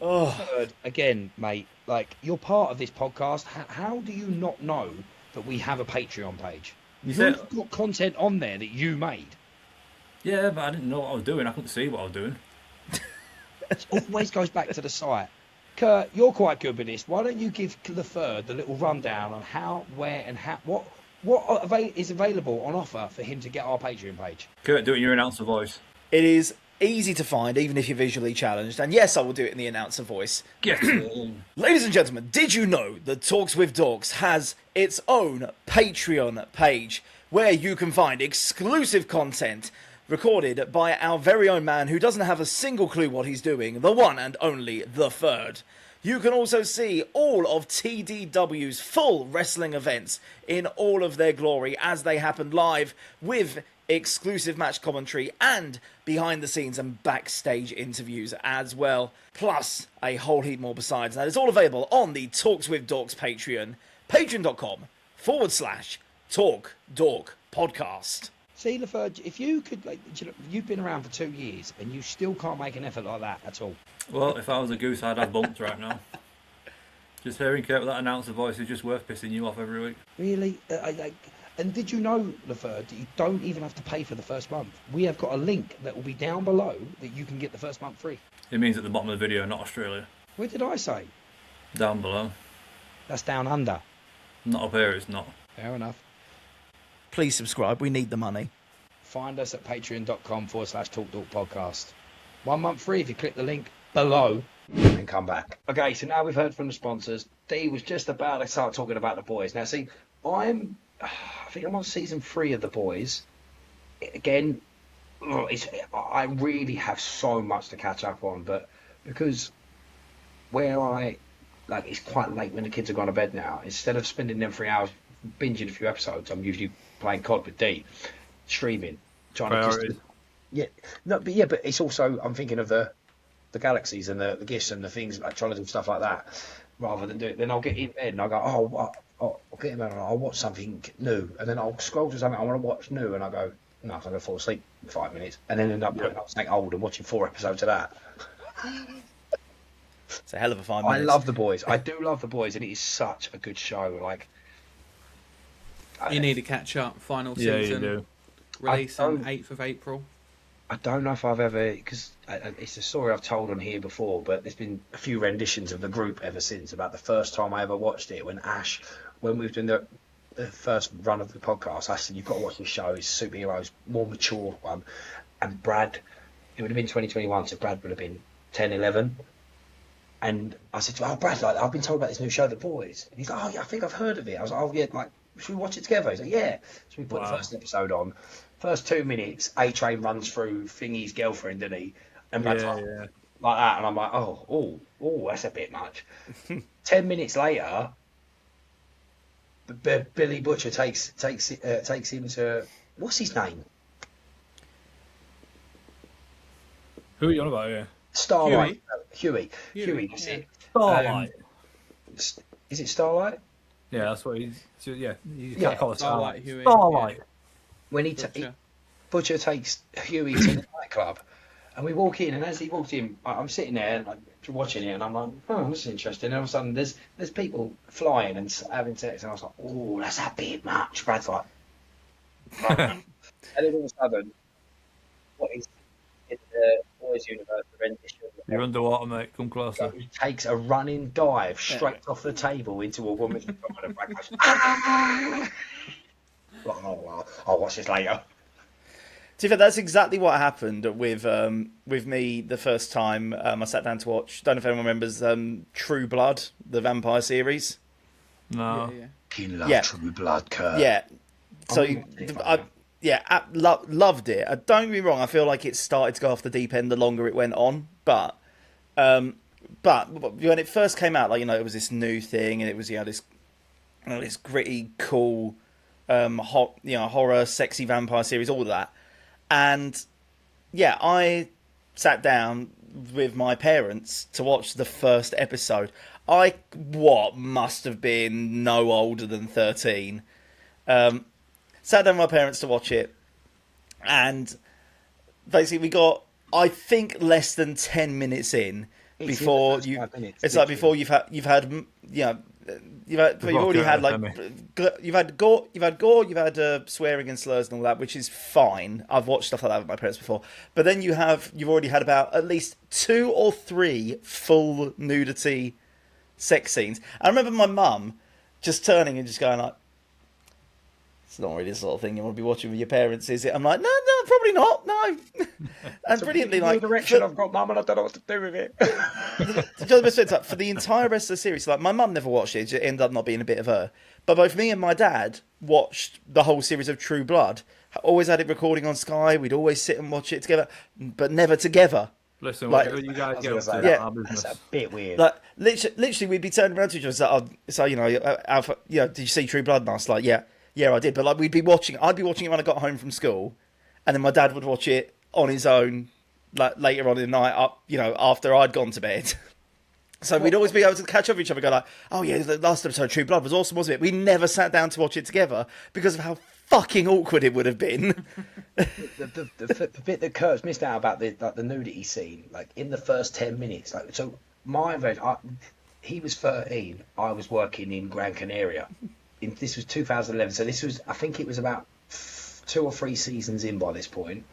Speaker 1: Oh, again, mate. Like, you're part of this podcast. How do you not know that we have a Patreon page? You've got content on there that you made.
Speaker 3: Yeah, but I didn't know what I was doing. I couldn't see what I was doing.
Speaker 1: It always goes back to the site. Kurt, you're quite good with this. Why don't you give LaFerd the little rundown on how, where, and what is available on offer for him to get our Patreon page?
Speaker 3: Kurt, do it in your announcer voice.
Speaker 2: It is easy to find, even if you're visually challenged. And yes, I will do it in the announcer voice.
Speaker 3: Get in.
Speaker 2: Ladies and gentlemen, did you know that Talks with Dorks has its own Patreon page where you can find exclusive content recorded by our very own man who doesn't have a single clue what he's doing, the one and only The Third. You can also see all of TDW's full wrestling events in all of their glory as they happen live with exclusive match commentary and behind the scenes and backstage interviews as well. Plus a whole heap more besides that. It's all available on the Talks with Dorks Patreon, patreon.com/Talk Dork Podcast.
Speaker 1: See, LaFerd, if you could, you've been around for 2 years and you still can't make an effort like that at all.
Speaker 3: Well, if I was a goose, I'd have bumps right now. Just hearing Kurt with that announcer voice is just worth pissing you off every week.
Speaker 1: Really? And did you know, LaFerd, that you don't even have to pay for the first month? We have got a link that will be down below that you can get the first month free.
Speaker 3: It means at the bottom of the video, not Australia.
Speaker 1: What did I say?
Speaker 3: Down below.
Speaker 1: That's down under.
Speaker 3: Not up here, it's not.
Speaker 1: Fair enough.
Speaker 2: Please subscribe, we need the money.
Speaker 1: Find us at patreon.com/TalkDorkPodcast. 1 month free if you click the link below and come back. Okay, so now we've heard from the sponsors. Dee was just about to start talking about The Boys. Now, see, I think I'm on season 3 of The Boys. Again, I really have so much to catch up on, but because it's quite late when the kids have gone to bed now, instead of spending them 3 hours binging a few episodes, I'm usually playing COD with Dee, streaming, trying
Speaker 3: Priorities.
Speaker 1: but it's also, I'm thinking of the galaxies and the gifts and the things, like trying to do stuff like that rather than do it. Then I'll get in bed and I'll go, I'll get in bed and I'll watch something new, and then I'll scroll to something I want to watch new, and I go, no, I'm going to fall asleep in 5 minutes, and then end up putting up something old and watching 4 episodes of that.
Speaker 2: It's a hell of a 5 minutes.
Speaker 1: I love The Boys. I do love The Boys, and it is such a good show. Like,
Speaker 4: You need to catch up. Final
Speaker 3: Yeah,
Speaker 4: season.
Speaker 3: you do.
Speaker 4: releasing 8th of April.
Speaker 1: I don't know if I've ever, because it's a story I've told on here before, but there's been a few renditions of the group ever since about the first time I ever watched it. When we were doing the first run of the podcast, I said, you've got to watch this show. It's superheroes, more mature one. And Brad, it would have been 2021, so Brad would have been 10, 11. And I said, oh, Brad, like, I've been told about this new show, The Boys. And he's like, oh, yeah, I think I've heard of it. I was like, oh, yeah, like, should we watch it together? He's like, yeah. So we put the first episode on. First 2 minutes, A-Train runs through Thingy's girlfriend, doesn't he? And Brad's like that. And I'm like, oh, that's a bit much. 10 minutes later, Billy Butcher takes him to, what's his name?
Speaker 3: Who are you on about here?
Speaker 1: Starlight. Huey, that's it.
Speaker 3: Starlight.
Speaker 1: Is it Starlight?
Speaker 3: Yeah, that's what he's. Yeah, you can't call it
Speaker 4: Starlight. Huey.
Speaker 3: Starlight.
Speaker 4: Yeah.
Speaker 1: When Butcher takes Huey to the nightclub, and we walk in, and as he walks in, I'm sitting there and watching it, and I'm like, oh, this is interesting. And all of a sudden, there's people flying and having sex, and I was like, oh, that's a bit much. Brad's like, and then all of a sudden, what is in the Boys universe, the rendition?
Speaker 3: You're underwater, mate. Come closer.
Speaker 1: He takes a running dive straight off the table into a woman's body, and Brad goes, ah! I'll watch this later.
Speaker 2: To be fair, that's exactly what happened with me the first time I sat down to watch. Don't know if anyone remembers True Blood, the vampire series.
Speaker 3: No.
Speaker 1: He loved True Blood, Kurt.
Speaker 2: Yeah. So loved it. Don't get me wrong. I feel like it started to go off the deep end the longer it went on, but when it first came out, like, you know, it was this new thing, and it was this gritty, cool, horror, sexy vampire series, all of that. And yeah, I sat down with my parents to watch the first episode. I must have been no older than 13. Sat down with my parents to watch it, and basically we got, I think, less than 10 minutes in before you. It's like before you've had you've already had like you've had gore, you've had swearing and slurs and all that, which is fine. I've watched stuff like that with my parents before, but then you've already had about at least 2 or 3 full nudity sex scenes. I remember my mum just turning and just going like, "It's not really the sort of thing you want to be watching with your parents, is it?" I'm like, no, probably not, no. And brilliantly, like,
Speaker 1: direction I've got, Mum, and I don't know what to do with it.
Speaker 2: For the entire rest of the series, like, my mum never watched it. It ended up not being a bit of her. But both me and my dad watched the whole series of True Blood. Always had it recording on Sky. We'd always sit and watch it together, but never together.
Speaker 3: Listen,
Speaker 2: like,
Speaker 3: whatever you guys get up to,
Speaker 2: yeah,
Speaker 3: our business.
Speaker 1: That's a bit weird.
Speaker 2: Like, literally, we'd be turning around to each other and say, you know, Alpha, did you see True Blood? And I was like, yeah, I did. But like, I'd be watching it when I got home from school, and then my dad would watch it on his own, like, later on in the night, after I'd gone to bed. So we'd always be able to catch up with each other and go like, oh yeah, the last episode of True Blood was awesome, wasn't it? We never sat down to watch it together because of how fucking awkward it would have been.
Speaker 1: the bit that Kurt's missed out about the nudity scene, like in the first 10 minutes, like, so he was 13, I was working in Gran Canaria. This was 2011, so this was, I think it was about 2 or 3 seasons in by this point.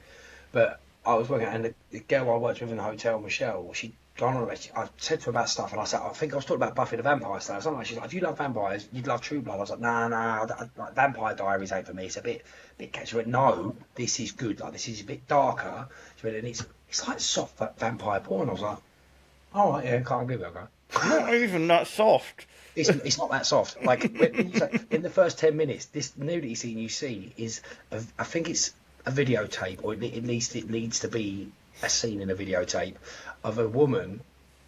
Speaker 1: But I was working, and the girl I worked with in the hotel, Michelle, she'd gone on. I said to her about stuff, and I said, I think I was talking about Buffy the Vampire Slayer. Something like, she's like, if you love vampires, you'd love True Blood. I was like, nah, like, Vampire Diaries ain't for me. It's a bit catchy. She went, no, this is good. Like, this is a bit darker. She went, and it's like soft vampire porn. I was like, all right, yeah, can't give it a go.
Speaker 2: Not even that soft.
Speaker 1: It's not that soft. Like, in the first 10 minutes, this nudity scene you see is, I think it's a videotape, or at least it needs to be a scene in a videotape of a woman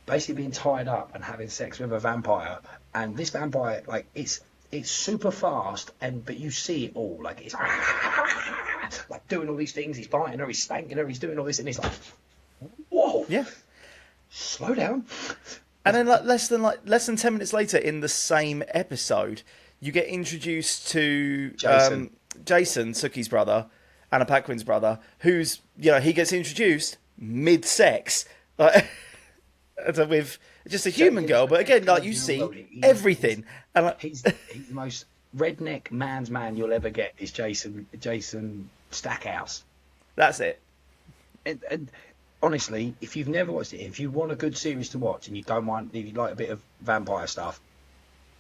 Speaker 1: basically being tied up and having sex with a vampire. And this vampire, like, it's super fast, but you see it all. Like, it's like doing all these things. He's biting her, he's spanking her, he's doing all this, and it's like, whoa,
Speaker 2: yeah,
Speaker 1: slow down.
Speaker 2: And then, like, less than 10 minutes later, in the same episode, you get introduced to Jason, Suki's brother, Anna Paquin's brother, who's, he gets introduced mid-sex, like, with just a human girl. But again, like, you see everything. And like,
Speaker 1: he's the most redneck man's man you'll ever get. Is Jason Stackhouse.
Speaker 2: That's it.
Speaker 1: And honestly, if you've never watched it, if you want a good series to watch and you don't mind, if you like a bit of vampire stuff,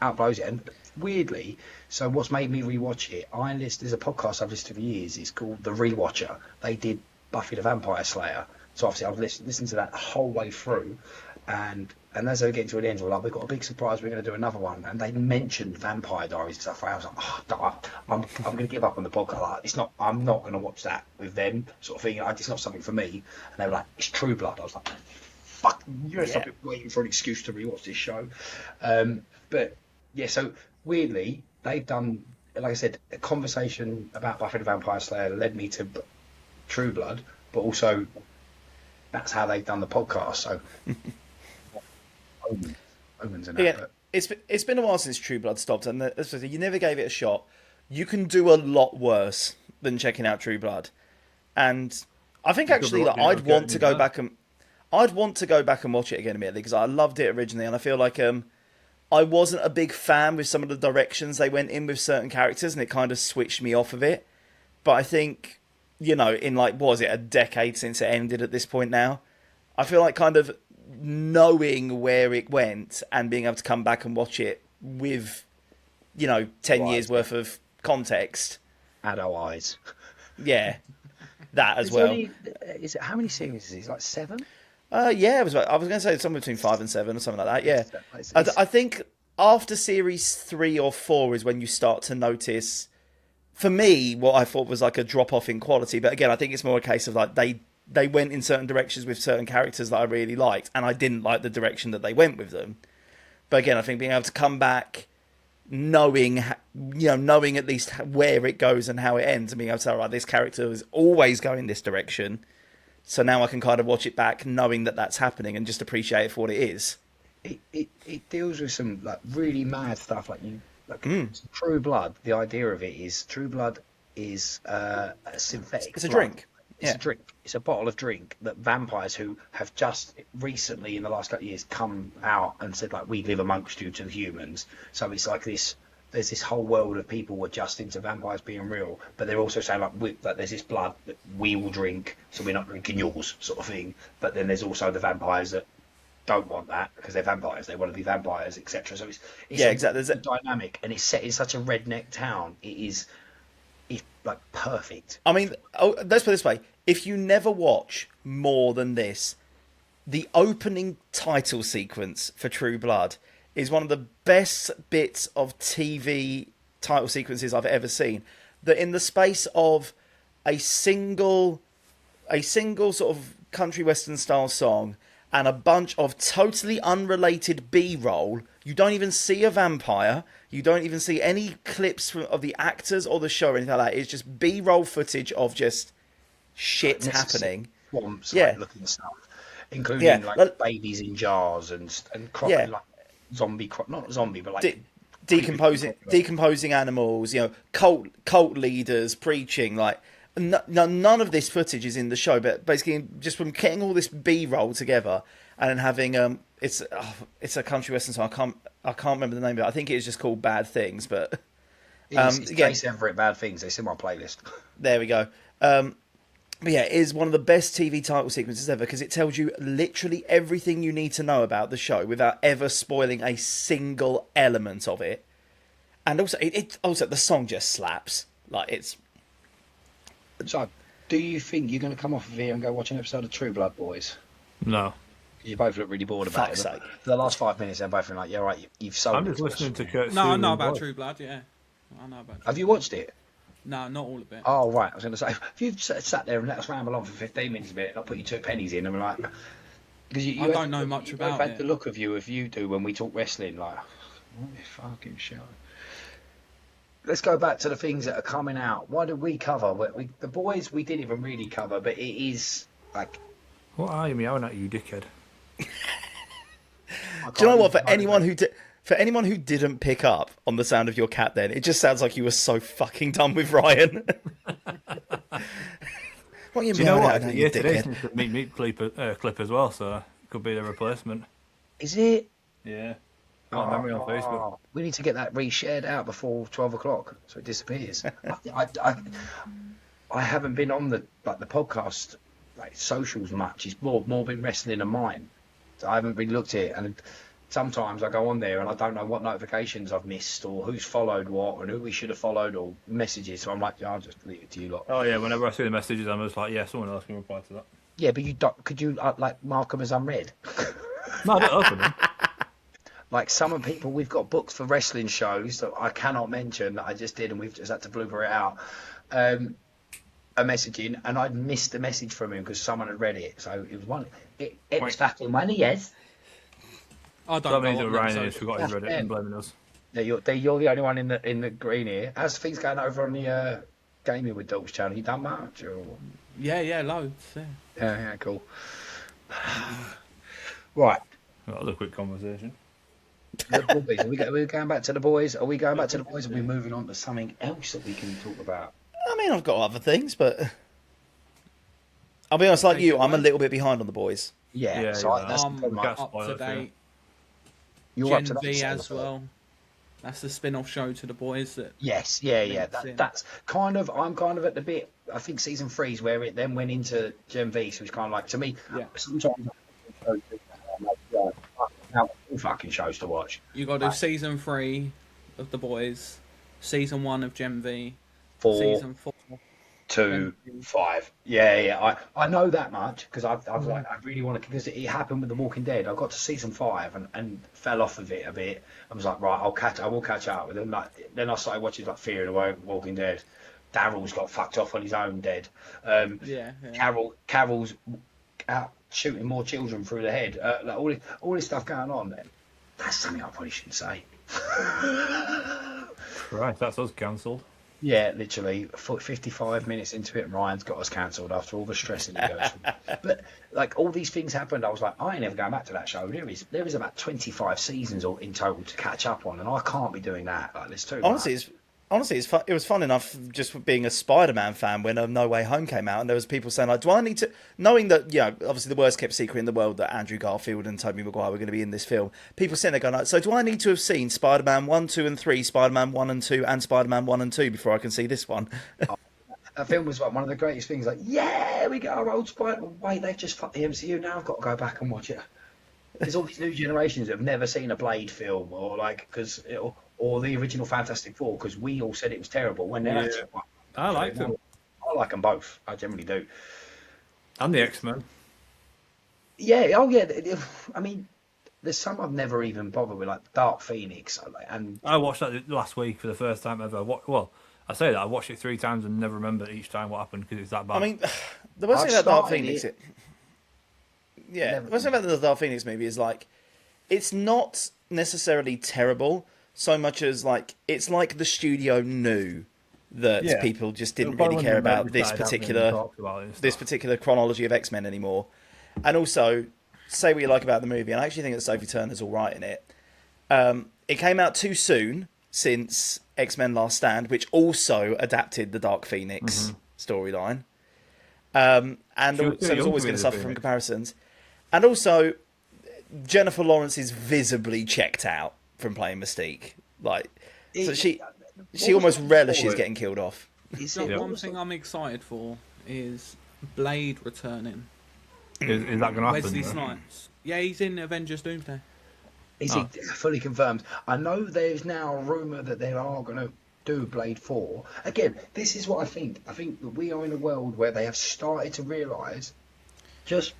Speaker 1: outblows it. And weirdly, so what's made me rewatch it, there's a podcast I've listened to for years, it's called The Rewatcher. They did Buffy the Vampire Slayer. So obviously I've listened to that the whole way through, and as they were getting to the end, we're like, we've got a big surprise, we're going to do another one, and they mentioned Vampire Diaries and stuff. I was like, I'm going to give up on the podcast. Like, I'm not going to watch that with them, sort of thing. It's not something for me. And they were like, it's True Blood. I was like, fuck, I've been waiting for an excuse to rewatch this show. But yeah, so weirdly, they've done, like I said, a conversation about Buffy the Vampire Slayer led me to True Blood, but also that's how they've done the podcast. So omens and that.
Speaker 2: Yeah, it's been a while since True Blood stopped, and as I said, you never gave it a shot. You can do a lot worse than checking out True Blood, and I think actually that I'd want to go back and watch it again immediately because I loved it originally, and I feel like I wasn't a big fan with some of the directions they went in with certain characters, and it kind of switched me off of it. But I think, in like, what was it, a decade since it ended at this point now? I feel like kind of knowing where it went and being able to come back and watch it with, 10 years worth of context.
Speaker 1: Adult eyes.
Speaker 2: Yeah, that as well.
Speaker 1: Is it, how many series is it? Like 7?
Speaker 2: Yeah, I was going to say somewhere between 5 and 7 or something like that. Yeah, I think after series 3 or 4 is when you start to notice, for me, what I thought was like a drop off in quality. But again, I think it's more a case of like they went in certain directions with certain characters that I really liked, and I didn't like the direction that they went with them. But again, I think being able to come back, knowing at least where it goes and how it ends, and being able to say, all right, this character is always going this direction. So now I can kind of watch it back, knowing that that's happening, and just appreciate it for what it is.
Speaker 1: It deals with some like really mad stuff, True Blood. The idea of it is True Blood is a synthetic.
Speaker 2: It's a
Speaker 1: blood.
Speaker 2: drink.
Speaker 1: It's a drink. It's a bottle of drink that vampires who have just recently, in the last couple of years, come out and said, like, we live amongst you to the humans. So it's like this. There's this whole world of people adjusting to vampires being real, but they're also saying like there's this blood that we will drink, so we're not drinking yours, sort of thing. But then there's also the vampires that don't want that because they're vampires, they want to be vampires, etc. So it's
Speaker 2: exactly. There's
Speaker 1: a dynamic, and it's set in such a redneck town. It's like perfect.
Speaker 2: I mean, let's put it this way: if you never watch more than this, the opening title sequence for True Blood is one of the best bits of TV title sequences I've ever seen. That in the space of a single sort of country western style song and a bunch of totally unrelated B-roll, you don't even see a vampire, you don't even see any clips of the actors or the show or anything like that. It's just B-roll footage of just shit happening.
Speaker 1: Swamps, looking stuff, including babies in jars and like zombie, not zombie, but like
Speaker 2: decomposing animals. Cult leaders preaching. Like none of this footage is in the show, but basically just from getting all this B-roll together and then having it's a country western song. I can't remember the name of it. I think it is just called Bad Things, but
Speaker 1: it's Case Everett Bad Things. It's in my playlist.
Speaker 2: There we go. But yeah, it is one of the best TV title sequences ever because it tells you literally everything you need to know about the show without ever spoiling a single element of it. And also, also the song just slaps. Like it's.
Speaker 1: So, do you think you're going to come off of here and go watch an episode of True Blood, boys?
Speaker 3: No.
Speaker 1: You both look really bored about it.
Speaker 2: Fuck's sake.
Speaker 1: For the last 5 minutes, they're both like, "Yeah, right, you've sold."
Speaker 3: I'm just listening to Kurt.
Speaker 4: No, I know about True Blood. Yeah, I know about.
Speaker 1: Have you watched it?
Speaker 4: No, not all of it.
Speaker 1: Oh, right. I was going to say, if you've sat there and let us ramble on for 15 minutes a bit, and I'll put you 2 pennies in, and we're like, because
Speaker 4: I don't know much about it.
Speaker 1: The look of you if you do when we talk wrestling, like, what a fucking show. Let's go back to the things that are coming out. What did we cover? The boys we didn't even really cover, but it is like.
Speaker 3: What are you meowing at, you dickhead?
Speaker 2: Do you know what? For anyone who didn't pick up on the sound of your cat, then it just sounds like you were so fucking done with Ryan. What are you
Speaker 3: Do you know what?
Speaker 2: At,
Speaker 3: yeah, today's the meat clip as well, so it could be the replacement.
Speaker 1: Is it?
Speaker 3: Yeah. Oh, memory on Facebook.
Speaker 1: We need to get that reshared out before 12 o'clock so it disappears. I haven't been on the podcast socials much. It's more been wrestling than mine. So I haven't been looked at it, and sometimes I go on there and I don't know what notifications I've missed or who's followed what and who we should have followed or messages. So I'm like, I'll just leave it to you lot.
Speaker 3: Oh yeah, whenever I see the messages, I'm just like, yeah, someone else can reply to that.
Speaker 1: Yeah, but you don't, could you mark them as unread?
Speaker 3: No, I don't open them.
Speaker 1: Like some of the people we've got booked for wrestling shows that I cannot mention that I just did and we've just had to blooper it out. A messaging and I'd missed a message from him because someone had read it. So it was one. It was fucking one of yes.
Speaker 4: I don't
Speaker 3: So that
Speaker 4: know.
Speaker 3: means that
Speaker 4: what
Speaker 3: Ryan
Speaker 4: them
Speaker 3: has forgot he's read it and blaming us.
Speaker 1: Yeah, you're the only one in the green here. How's things going over on the Gaming with Dorks channel? You done much? Or...
Speaker 4: Yeah, loads. Yeah.
Speaker 1: Yeah, cool. Right.
Speaker 3: That was a quick conversation.
Speaker 1: The boys. Are we going back to the boys? Are we going back to the boys? Or are we moving on to something else that we can talk about?
Speaker 2: I mean, I've got other things, but I'll be honest, like you, I'm a little bit behind on the boys.
Speaker 1: Yeah, so
Speaker 3: yeah.
Speaker 1: that's the problem.
Speaker 4: Up to date.
Speaker 1: You're up to
Speaker 4: Gen
Speaker 1: that
Speaker 4: V
Speaker 1: sort
Speaker 4: as well. That's the spin-off show to the boys. That
Speaker 1: Yes, yeah. That's kind of. I'm kind of at the bit. I think season 3 is where it then went into Gen V, so it's kind of like to me.
Speaker 4: Yeah.
Speaker 1: Sometimes I'm like, now fucking shows to watch.
Speaker 4: You got to do season 3 of the boys, season 1 of Gen V,
Speaker 1: 4,
Speaker 4: season 4.
Speaker 1: 2, 5. Yeah. I know that much because I've like I really want to because it happened with The Walking Dead. I got to season 5 and fell off of it a bit. I was like, right, I will catch up. And then then I started watching like Fear the Walking Dead. Daryl's got fucked off on his own dead.
Speaker 4: Yeah.
Speaker 1: Carol's out shooting more children through the head. Like all this stuff going on. That's something I probably shouldn't say.
Speaker 3: Right, that's us cancelled.
Speaker 1: Yeah, literally 55 minutes into it, and Ryan's got us cancelled after all the stressing he goes through. But like all these things happened, I was like, I ain't never going back to that show. There is about 25 seasons in total to catch up on, and I can't be doing that. Like there's too much.
Speaker 2: Honestly, it was fun enough just being a Spider-Man fan when No Way Home came out, and there was people saying like, do I need to, knowing that obviously the worst kept secret in the world that Andrew Garfield and Tobey Maguire were going to be in this film. People sitting there going like, so do I need to have seen Spider-Man 1, 2, and 3, Spider-Man 1 and 2, and Spider-Man 1 and 2 before I can see this one?
Speaker 1: That film was like one of the greatest things. Like, yeah, we get our old Spider. Wait, they've just fucked the MCU. Now I've got to go back and watch it. There's all these new generations that have never seen a Blade film or the original Fantastic Four because we all said it was terrible when they're actually.
Speaker 3: I like them.
Speaker 1: I like them both. I generally do.
Speaker 3: And the X-Men.
Speaker 1: Yeah. Oh, yeah. I mean, there's some I've never even bothered with, like Dark Phoenix. And
Speaker 3: I watched that last week for the first time ever. Well, I say that I watched it 3 times and never remember each time what happened because it's that bad.
Speaker 2: I mean, the worst thing about Dark Phoenix, the worst thing about the Dark Phoenix movie is like, it's not necessarily terrible so much as like it's like the studio knew that people just didn't really care about this particular chronology of X-Men anymore. And also, say what you like about the movie, and I actually think that Sophie Turner's all right in it. It came out too soon since X-Men Last Stand, which also adapted the Dark Phoenix storyline. So it was always going to suffer from comparisons. And also, Jennifer Lawrence is visibly checked out from playing Mystique. So she almost relishes getting killed off.
Speaker 4: One thing I'm excited for is Blade returning.
Speaker 3: Is that going to happen?
Speaker 4: Wesley Snipes. Yeah, he's in Avengers Doomsday.
Speaker 1: Is he fully confirmed? I know there's now a rumour that they are going to do Blade 4. Again, this is what I think. I think that we are in a world where they have started to realise just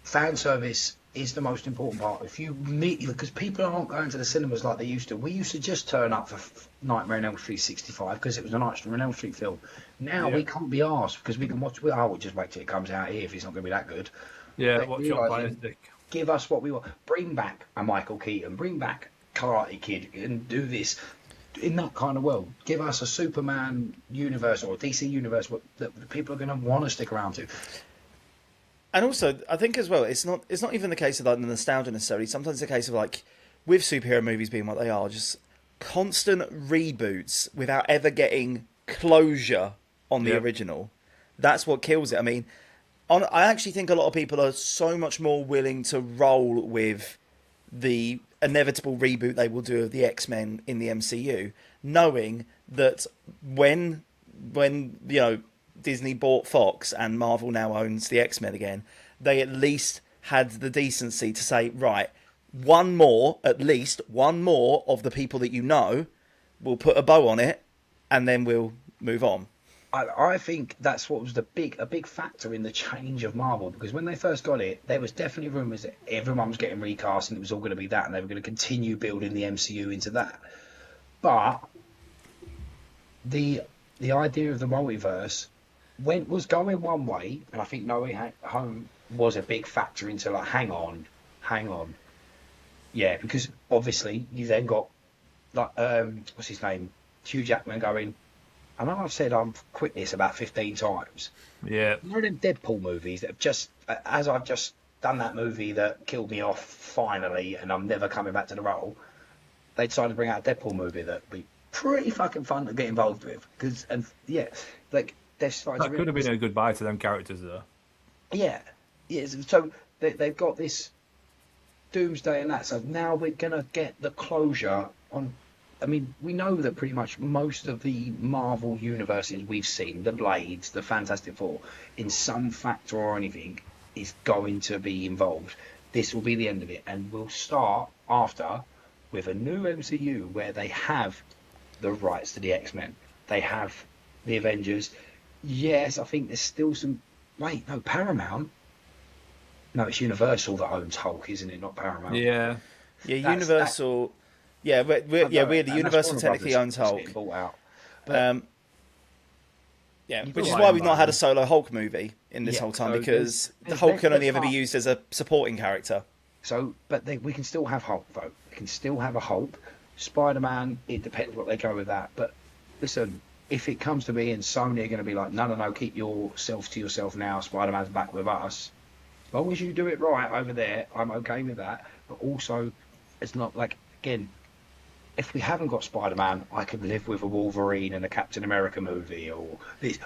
Speaker 1: fan service is the most important part. If you meet, because people aren't going to the cinemas like they used to. We used to just turn up for Nightmare on Elm Street 65 because it was a Nightmare on Elm Street film. Now we can't be asked because we can watch. We'll just wait till it comes out here if it's not going to be that good.
Speaker 3: Yeah, watch your players, Dick.
Speaker 1: Give us what we want. Bring back a Michael Keaton. Bring back Karate Kid and do this in that kind of world. Give us a Superman universe or a DC universe that people are going to want to stick around to.
Speaker 2: And also, I think as well, it's not even the case of like the nostalgia necessarily. Sometimes it's a case of like, with superhero movies being what they are, just constant reboots without ever getting closure on the original. That's what kills it. I mean, I actually think a lot of people are so much more willing to roll with the inevitable reboot they will do of the X-Men in the MCU, knowing that when when Disney bought Fox and Marvel now owns the X-Men again, they at least had the decency to say, right, at least one more of the people that we'll put a bow on it, and then we'll move on.
Speaker 1: I think that's what was a big factor in the change of Marvel, because when they first got it, there was definitely rumours that everyone was getting recast and it was all going to be that, and they were going to continue building the MCU into that. But the idea of the multiverse was going one way, and I think No Way Home was a big factor into like, hang on. Yeah, because obviously you then got like what's his name? Hugh Jackman going, I know I've said I'm quit this about 15 times.
Speaker 3: Yeah.
Speaker 1: You know them Deadpool movies that have just, as I've just done that movie that killed me off finally, and I'm never coming back to the role, they decided to bring out a Deadpool movie that'd be pretty fucking fun to get involved with. That
Speaker 3: could have been a goodbye to them characters, though.
Speaker 1: Yeah. So they've got this Doomsday and that, so now we're going to get the closure on. I mean, we know that pretty much most of the Marvel universes we've seen, the Blades, the Fantastic Four, in some factor or anything, is going to be involved. This will be the end of it, and we'll start after with a new MCU where they have the rights to the X-Men. They have the Avengers. Yes, I think there's still some... Wait, no, Paramount? No, it's Universal that owns Hulk, isn't it? Not Paramount.
Speaker 3: Yeah.
Speaker 2: Yeah, Universal... Yeah, we're the Universal technically owns Hulk. Which is why we've not had a solo Hulk movie in this whole time, because the Hulk can only ever be used as a supporting character.
Speaker 1: So, we can still have Hulk, though. We can still have a Hulk. Spider-Man, it depends what they go with that. But listen, if it comes to being Sony are going to be like, no, keep yourself to yourself now, Spider-Man's back with us. As long as you do it right over there, I'm okay with that. But also, it's not like, again... If we haven't got Spider-Man, I could live with a Wolverine and a Captain America movie, or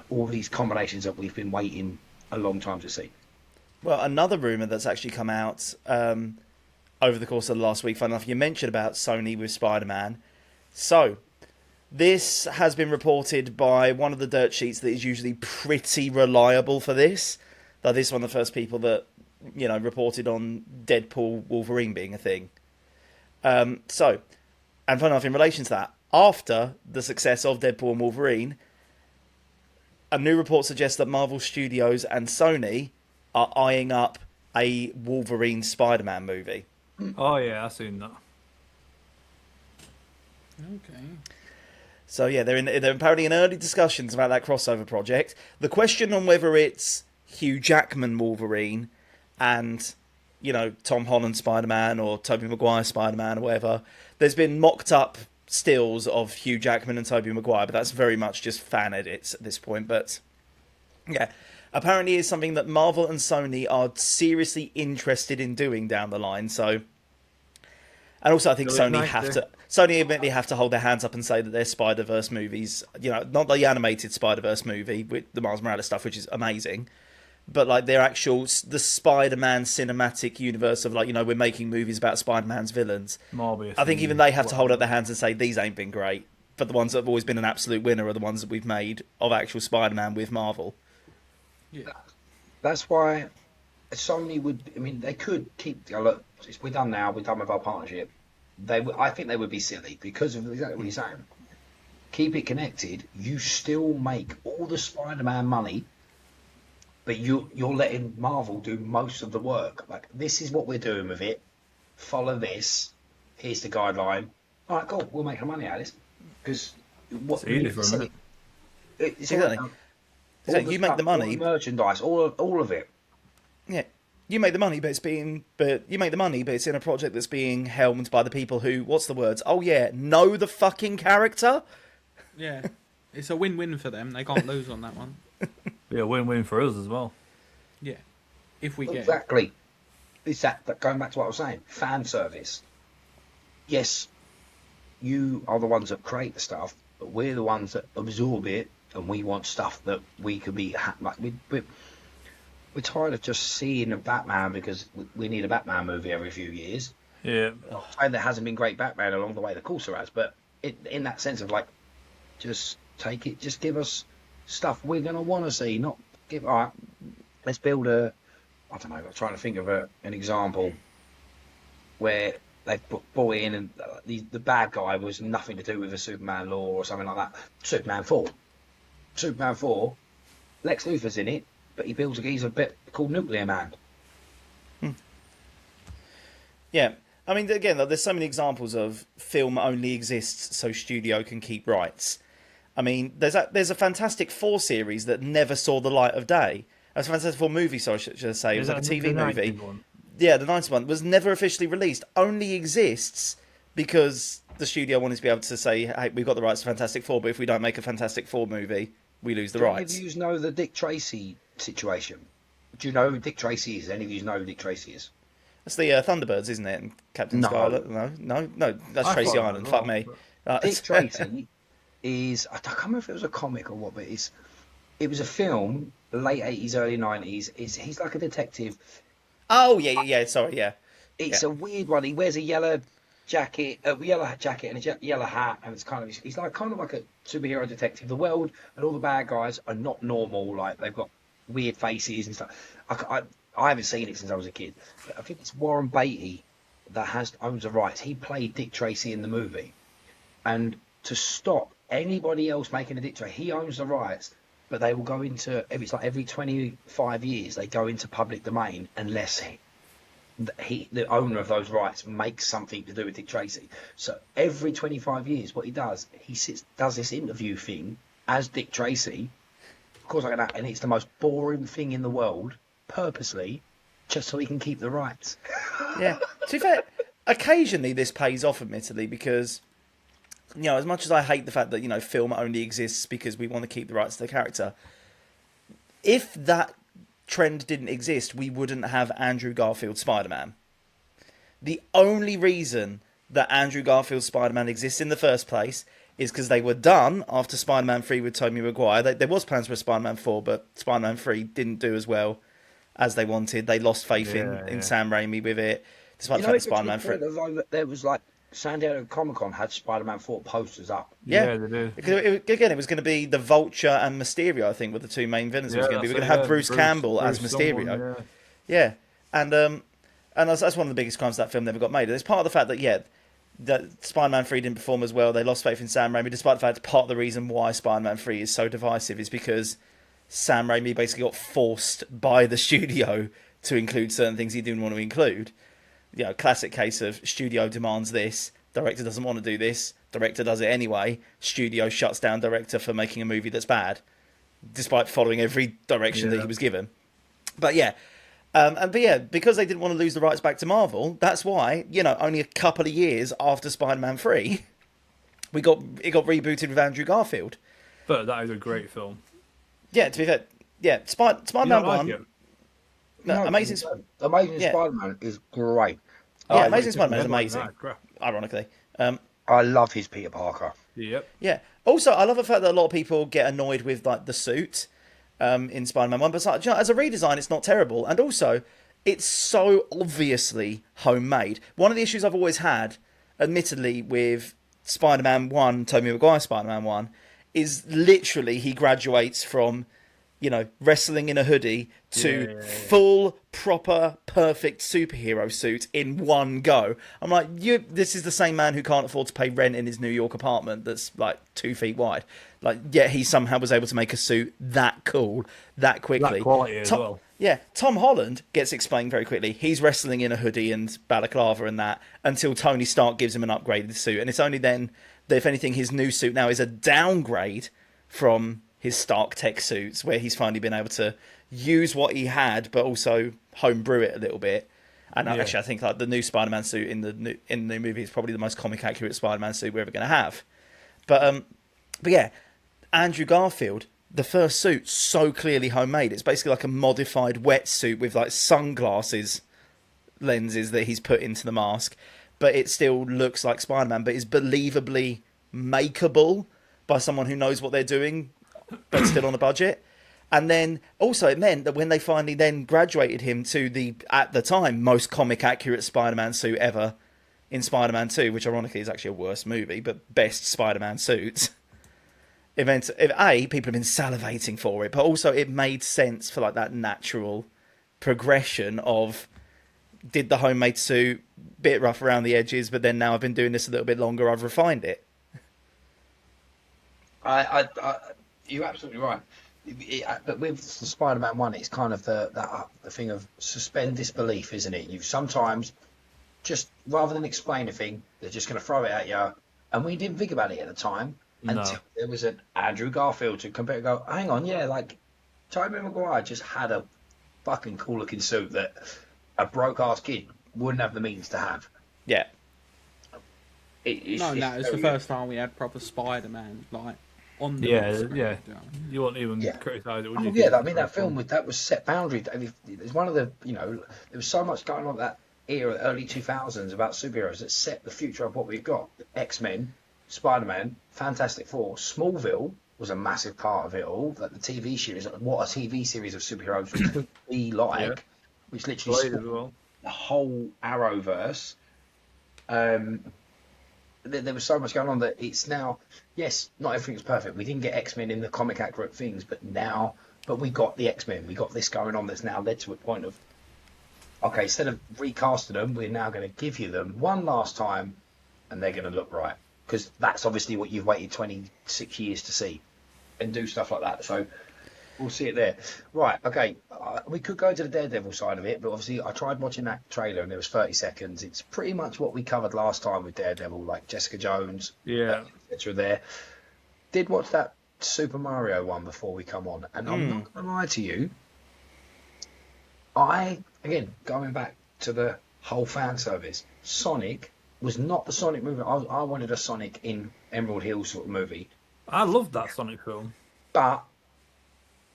Speaker 1: all these combinations that we've been waiting a long time to see.
Speaker 2: Well, another rumour that's actually come out over the course of the last week, fun enough, you mentioned about Sony with Spider-Man. So, this has been reported by one of the dirt sheets that is usually pretty reliable for this. Though this is one of the first people that, reported on Deadpool Wolverine being a thing. And fun enough, in relation to that, after the success of Deadpool and Wolverine, a new report suggests that Marvel Studios and Sony are eyeing up a Wolverine Spider-Man movie.
Speaker 3: Oh, yeah, I've seen that.
Speaker 4: Okay.
Speaker 2: So, yeah, they're apparently in early discussions about that crossover project. The question on whether it's Hugh Jackman Wolverine and... Tom Holland Spider-Man or Tobey Maguire Spider-Man or whatever. There's been mocked up stills of Hugh Jackman and Tobey Maguire, but that's very much just fan edits at this point. But yeah, apparently it's something that Marvel and Sony are seriously interested in doing down the line. So, and also I think Sony admittedly have to hold their hands up and say that their Spider-Verse movies, not the animated Spider-Verse movie with the Miles Morales stuff, which is amazing. But like the Spider-Man cinematic universe of we're making movies about Spider-Man's villains.
Speaker 3: Morbius.
Speaker 2: I think even they have to hold up their hands and say these ain't been great. But the ones that have always been an absolute winner are the ones that we've made of actual Spider-Man with Marvel.
Speaker 1: Yeah, that's why Sony would. I mean, they could keep. Look, we're done now. We're done with our partnership. I think they would be silly because of exactly what you're saying. Keep it connected. You still make all the Spider-Man money. But you're letting Marvel do most of the work. Like, this is what we're doing with it. Follow this. Here's the guideline. All right, cool. We'll make some money out of this. Because
Speaker 3: it's easy for them,
Speaker 2: exactly. So you make the money.
Speaker 1: All the merchandise, all of it.
Speaker 2: Yeah, you make the money, but it's in a project that's being helmed by the people who, what's the words? Oh yeah, know the fucking character.
Speaker 4: Yeah, it's a win-win for them. They can't lose on that one.
Speaker 3: Be a win-win for us as well.
Speaker 4: Yeah, if we get
Speaker 1: exactly. It's that going back to what I was saying. Fan service. Yes, you are the ones that create the stuff, but we're the ones that absorb it, and we want stuff that we could be like. We're tired of just seeing a Batman because we need a Batman movie every few years.
Speaker 3: Yeah,
Speaker 1: and there hasn't been great Batman along the way. Of course there has, but in that sense of just take it, just give us stuff we're going to want to see. Not give. All right, let's build a. I don't know. I'm trying to think of an example where they put boy in and the bad guy was nothing to do with a Superman law or something like that. Superman 4. Superman 4. Lex Luthor's in it, but he builds a geezer bit called Nuclear Man.
Speaker 2: Yeah. I mean, again, there's so many examples of film only exists so studio can keep rights. I mean, there's a Fantastic Four series that never saw the light of day. That's a Fantastic Four movie, sorry, should I say. It was like a TV movie.
Speaker 3: One?
Speaker 2: Yeah, the 90s one was never officially released. Only exists because the studio wanted to be able to say, hey, we've got the rights to Fantastic Four, but if we don't make a Fantastic Four movie, we lose the rights.
Speaker 1: Do any of you know the Dick Tracy situation? Do you know who Dick Tracy is? Any of you know who Dick Tracy is?
Speaker 2: That's the Thunderbirds, isn't it? And Captain Scarlet? No, that's Tracy Island. Fuck me.
Speaker 1: Dick Tracy is... I can't remember if it was a comic or what, but it was a film, late 80s, early 90s. He's like a detective.
Speaker 2: Oh, yeah, sorry, yeah.
Speaker 1: It's a weird one. He wears a yellow jacket and a yellow hat, and it's he's like kind of like a superhero detective. The world and all the bad guys are not normal. Like, they've got weird faces and stuff. I haven't seen it since I was a kid. But I think it's Warren Beatty that owns the rights. He played Dick Tracy in the movie, and to stop anybody else making a Dick Tracy, he owns the rights. But they will go into, it's like every 25 years, they go into public domain unless the owner of those rights, makes something to do with Dick Tracy. So every 25 years, what he does this interview thing as Dick Tracy, of course like that, and it's the most boring thing in the world, purposely, just so he can keep the rights.
Speaker 2: Yeah. To be fair, occasionally this pays off, admittedly, because... You know, as much as I hate the fact that, you know, film only exists because we want to keep the rights to the character, if that trend didn't exist, we wouldn't have Andrew Garfield's Spider-Man. The only reason that Andrew Garfield's Spider-Man exists in the first place is because they were done after Spider-Man 3 with Tobey Maguire. There was plans for a Spider-Man 4, but Spider-Man 3 didn't do as well as they wanted. They lost faith in Sam Raimi with it, despite the fact that Spider-Man 3...
Speaker 1: There was like... San Diego Comic-Con had Spider-Man 4 posters up.
Speaker 2: Yeah,
Speaker 3: they do.
Speaker 2: Again, it was going to be the Vulture and Mysterio, I think, were the two main villains. It was going to be. We're going to have Bruce Campbell as Mysterio. Yeah. And that's one of the biggest crimes that film never got made. And it's part of the fact that, that Spider-Man 3 didn't perform as well. They lost faith in Sam Raimi, despite the fact part of the reason why Spider-Man 3 is so divisive is because Sam Raimi basically got forced by the studio to include certain things he didn't want to include. You know, classic case of studio demands this, director doesn't want to do this, director does it anyway, studio shuts down director for making a movie that's bad, despite following every direction that he was given. But because they didn't want to lose the rights back to Marvel, that's why, you know, only a couple of years after Spider-Man 3, it got rebooted with Andrew Garfield.
Speaker 3: But that is a great film.
Speaker 2: Yeah, to be fair, Spider-Man 1... No, Amazing
Speaker 1: Spider-Man is great.
Speaker 2: Yeah, Amazing Spider-Man is amazing, ironically.
Speaker 1: I love his Peter Parker.
Speaker 3: Yep.
Speaker 2: Yeah. Also, I love the fact that a lot of people get annoyed with like the suit in Spider-Man 1, but like, you know, as a redesign, it's not terrible. And also, it's so obviously homemade. One of the issues I've always had, admittedly, with Spider-Man 1, Tobey Maguire Spider-Man 1, is literally he graduates from... you know, wrestling in a hoodie to full, proper, perfect superhero suit in one go. I'm like, this is the same man who can't afford to pay rent in his New York apartment that's like 2 feet wide. Like, yet he somehow was able to make a suit that cool, that quickly.
Speaker 3: That quality as well.
Speaker 2: Yeah, Tom Holland gets explained very quickly. He's wrestling in a hoodie and balaclava and that until Tony Stark gives him an upgraded suit. And it's only then that, if anything, his new suit now is a downgrade from... his Stark Tech suits, where he's finally been able to use what he had, but also homebrew it a little bit. And actually, I think like the new Spider-Man suit in the new movie is probably the most comic accurate Spider-Man suit we're ever going to have. But yeah, Andrew Garfield, the first suit, so clearly homemade. It's basically like a modified wetsuit with like sunglasses lenses that he's put into the mask, but it still looks like Spider-Man, but is believably makeable by someone who knows what they're doing, but still on a budget. And then also it meant that when they finally then graduated him to the, at the time, most comic accurate Spider-Man suit ever in Spider-Man 2, which ironically is actually a worse movie, but best Spider-Man suits, event. People have been salivating for it, but also it made sense for like that natural progression of did the homemade suit, bit rough around the edges, but then now I've been doing this a little bit longer, I've refined it.
Speaker 1: You're absolutely right. But with the Spider-Man one, it's kind of the thing of suspend disbelief, isn't it? You sometimes just rather than explain a thing, they're just going to throw it at you, and we didn't think about it at the time until there was an Andrew Garfield to compare. Go, hang on, yeah, like Tobey Maguire just had a fucking cool looking suit that a broke ass kid wouldn't have the means to have.
Speaker 2: Yeah.
Speaker 4: It's the first time we had proper Spider-Man, like, on the
Speaker 3: yeah. You won't even criticise it, would you?
Speaker 1: Yeah, I mean, that film that was set boundary. It's one of the, there was so much going on that era, early 2000s, about superheroes that set the future of what we've got. X-Men, Spider-Man, Fantastic Four, Smallville was a massive part of it all. Like the TV series, what a TV series of superheroes could be like, which literally spawned the whole Arrowverse. There was so much going on that it's now, yes, not everything's perfect. We didn't get X-Men in the comic accurate things, but we got the X-Men. We got this going on that's now led to a point of, okay, instead of recasting them, we're now going to give you them one last time, and they're going to look right. Because that's obviously what you've waited 26 years to see, and do stuff like that. So we'll see it there. Right, okay. We could go to the Daredevil side of it, but obviously I tried watching that trailer and it was 30 seconds. It's pretty much what we covered last time with Daredevil, like Jessica Jones, etc. There. Did watch that Super Mario one before we come on, and I'm not going to lie to you. Again, going back to the whole fan service, Sonic was not the Sonic movie. I wanted a Sonic in Emerald Hill sort of movie.
Speaker 3: I loved that Sonic film.
Speaker 1: But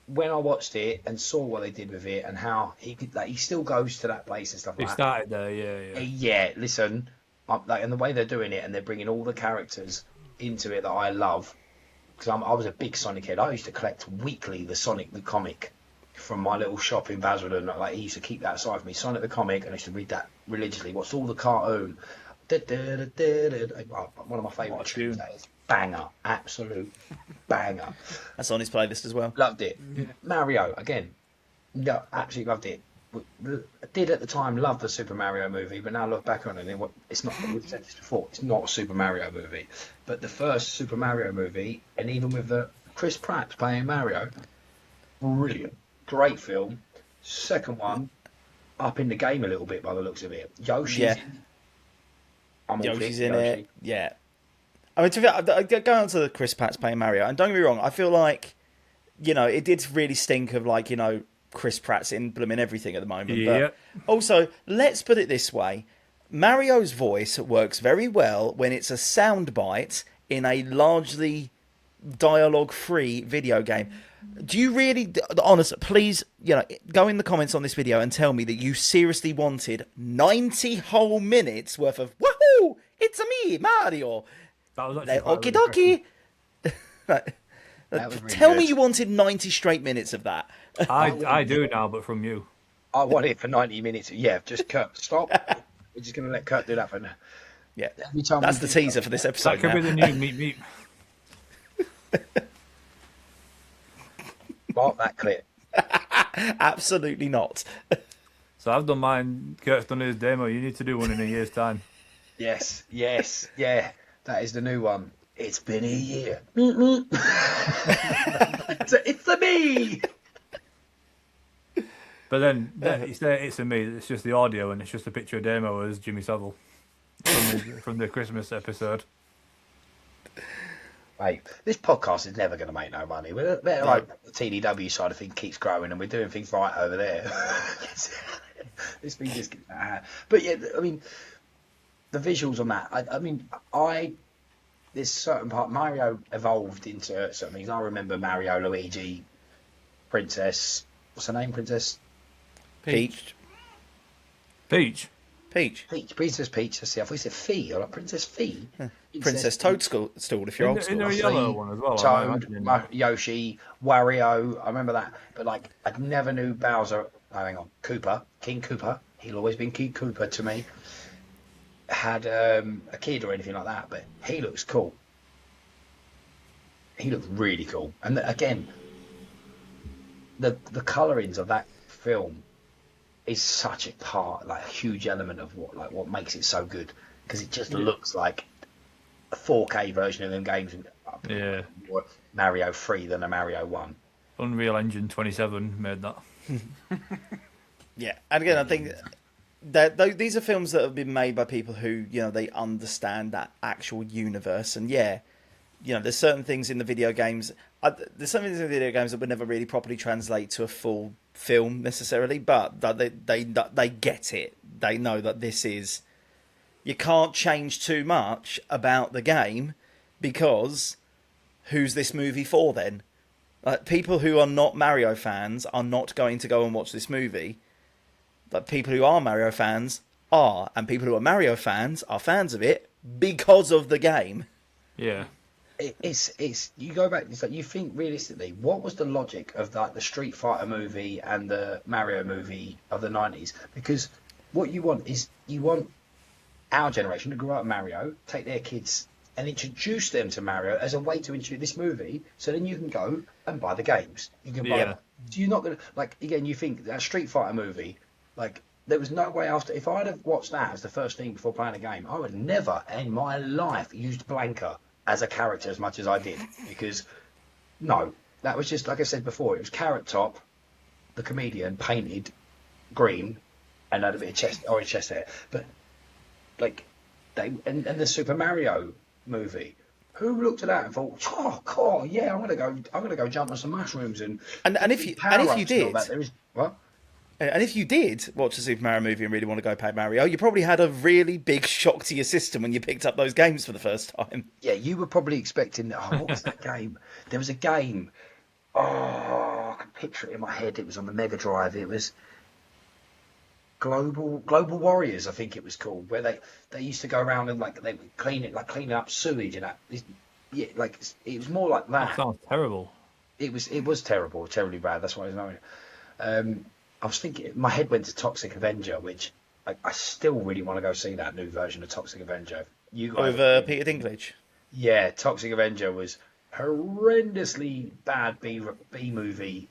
Speaker 1: when I watched it and saw what they did with it and how he could, like, he still goes to that place and stuff like that.
Speaker 3: He started there, yeah.
Speaker 1: Yeah, listen, and the way they're doing it and they're bringing all the characters into it that I love, because I was a big Sonic head. I used to collect weekly the Sonic the comic from my little shop in Basildon. Like, he used to keep that aside for me, Sonic the comic, and I used to read that religiously. Watched all the cartoon. One of my favourite tunes. That is banger, absolute banger.
Speaker 2: That's on his playlist as well.
Speaker 1: Loved it. Mario again. No, absolutely loved it. I did at the time love the Super Mario movie, but now look back on it, and it's not. We've said this before. It's not a Super Mario movie, but the first Super Mario movie, and even with the Chris Pratt playing Mario, brilliant, great film. Second one, up in the game a little bit by the looks of it. Yoshi's
Speaker 2: in it. Yeah. I mean, going on to the Chris Pratt's playing Mario, and don't get me wrong, I feel like, it did really stink of, like, Chris Pratt's in blooming everything at the moment.
Speaker 3: Yeah.
Speaker 2: But also, let's put it this way. Mario's voice works very well when it's a soundbite in a largely dialogue-free video game. Do you really, honestly, please, go in the comments on this video and tell me that you seriously wanted 90 whole minutes worth of, woohoo, it's me, Mario.
Speaker 3: That was actually
Speaker 2: okie dokie. Tell me you wanted 90 straight minutes of that.
Speaker 3: I do now, but from you.
Speaker 1: I want it for 90 minutes. Yeah, just Kurt, stop. We're just going to let Kurt do that for now.
Speaker 2: Yeah, that's the teaser for this episode.
Speaker 3: That could be the new meet.
Speaker 1: Mark that clip.
Speaker 2: Absolutely not.
Speaker 3: So I've done mine. Kurt's done his demo. You need to do one in a year's time.
Speaker 1: Yes, yeah. That is the new one. It's been a year. It's a me.
Speaker 3: But then it's a me. It's just the audio, and it's just a picture of Demo as Jimmy Savile from the Christmas episode.
Speaker 1: Hey, this podcast is never going to make no money. We're like the TDW side of things keeps growing, and we're doing things right over there. This thing just gets out of hand. But yeah, I mean, the visuals on that. There's certain part Mario evolved into certain things. I remember Mario, Luigi, Princess. What's her name? Princess
Speaker 2: Peach.
Speaker 1: Princess Peach. Let's see. I thought you said Fee. Or like Princess Fee.
Speaker 2: Princess Toadstool, if you're old school.
Speaker 3: In the yellow one as well.
Speaker 1: Toad, Yoshi, Wario. I remember that. But like, I never knew Bowser. Oh, hang on. King Koopa. He'll always been King Koopa to me. Had a kid or anything like that, but he looks cool. he looked really cool. And again, the colorings of that film is such a part, like a huge element of what makes it so good, because it just looks like a 4K version of them games.
Speaker 3: Yeah.
Speaker 1: More Mario 3 than a Mario 1.
Speaker 3: Unreal Engine 27 made that.
Speaker 2: Yeah, and again, I think that these are films that have been made by people who, they understand that actual universe. And there's certain things in the video games. There's some things in the video games that would never really properly translate to a full film necessarily, but they get it. They know that this is. You can't change too much about the game, because who's this movie for then? Like, people who are not Mario fans are not going to go and watch this movie. But people who are Mario fans are, and people who are Mario fans are fans of it because of the game.
Speaker 3: Yeah.
Speaker 1: It's you go back. It's like, you think realistically, what was the logic of the Street Fighter movie and the Mario movie of the 90s? Because what you want is our generation to grow up Mario, take their kids and introduce them to Mario as a way to introduce this movie, so then you can go and buy the games. You can buy them. So you're not going to, again, you think that Street Fighter movie, there was no way after, if I'd have watched that as the first thing before playing a game, I would never in my life used Blanca as a character as much as I did, because no, that was just, like I said before, it was Carrot Top, the comedian, painted green and had a bit of orange chest hair. But and the Super Mario movie, who looked at that and thought, oh God, yeah, I'm gonna go jump on some mushrooms and if you did, what?
Speaker 2: And if you did watch the Super Mario movie and really want to go play Mario, you probably had a really big shock to your system when you picked up those games for the first time.
Speaker 1: Yeah, you were probably expecting, what was that game? There was a game, I can picture it in my head, it was on the Mega Drive, it was Global Warriors, I think it was called, where they used to go around and they would cleaning up sewage and that. Yeah, it was more like that.
Speaker 3: That sounds terrible.
Speaker 1: It was terrible, terribly bad. That's why I was knowing. I was thinking, my head went to Toxic Avenger, which I still really want to go see that new version of Toxic Avenger.
Speaker 2: With Peter Dinklage.
Speaker 1: Yeah, Toxic Avenger was horrendously bad B movie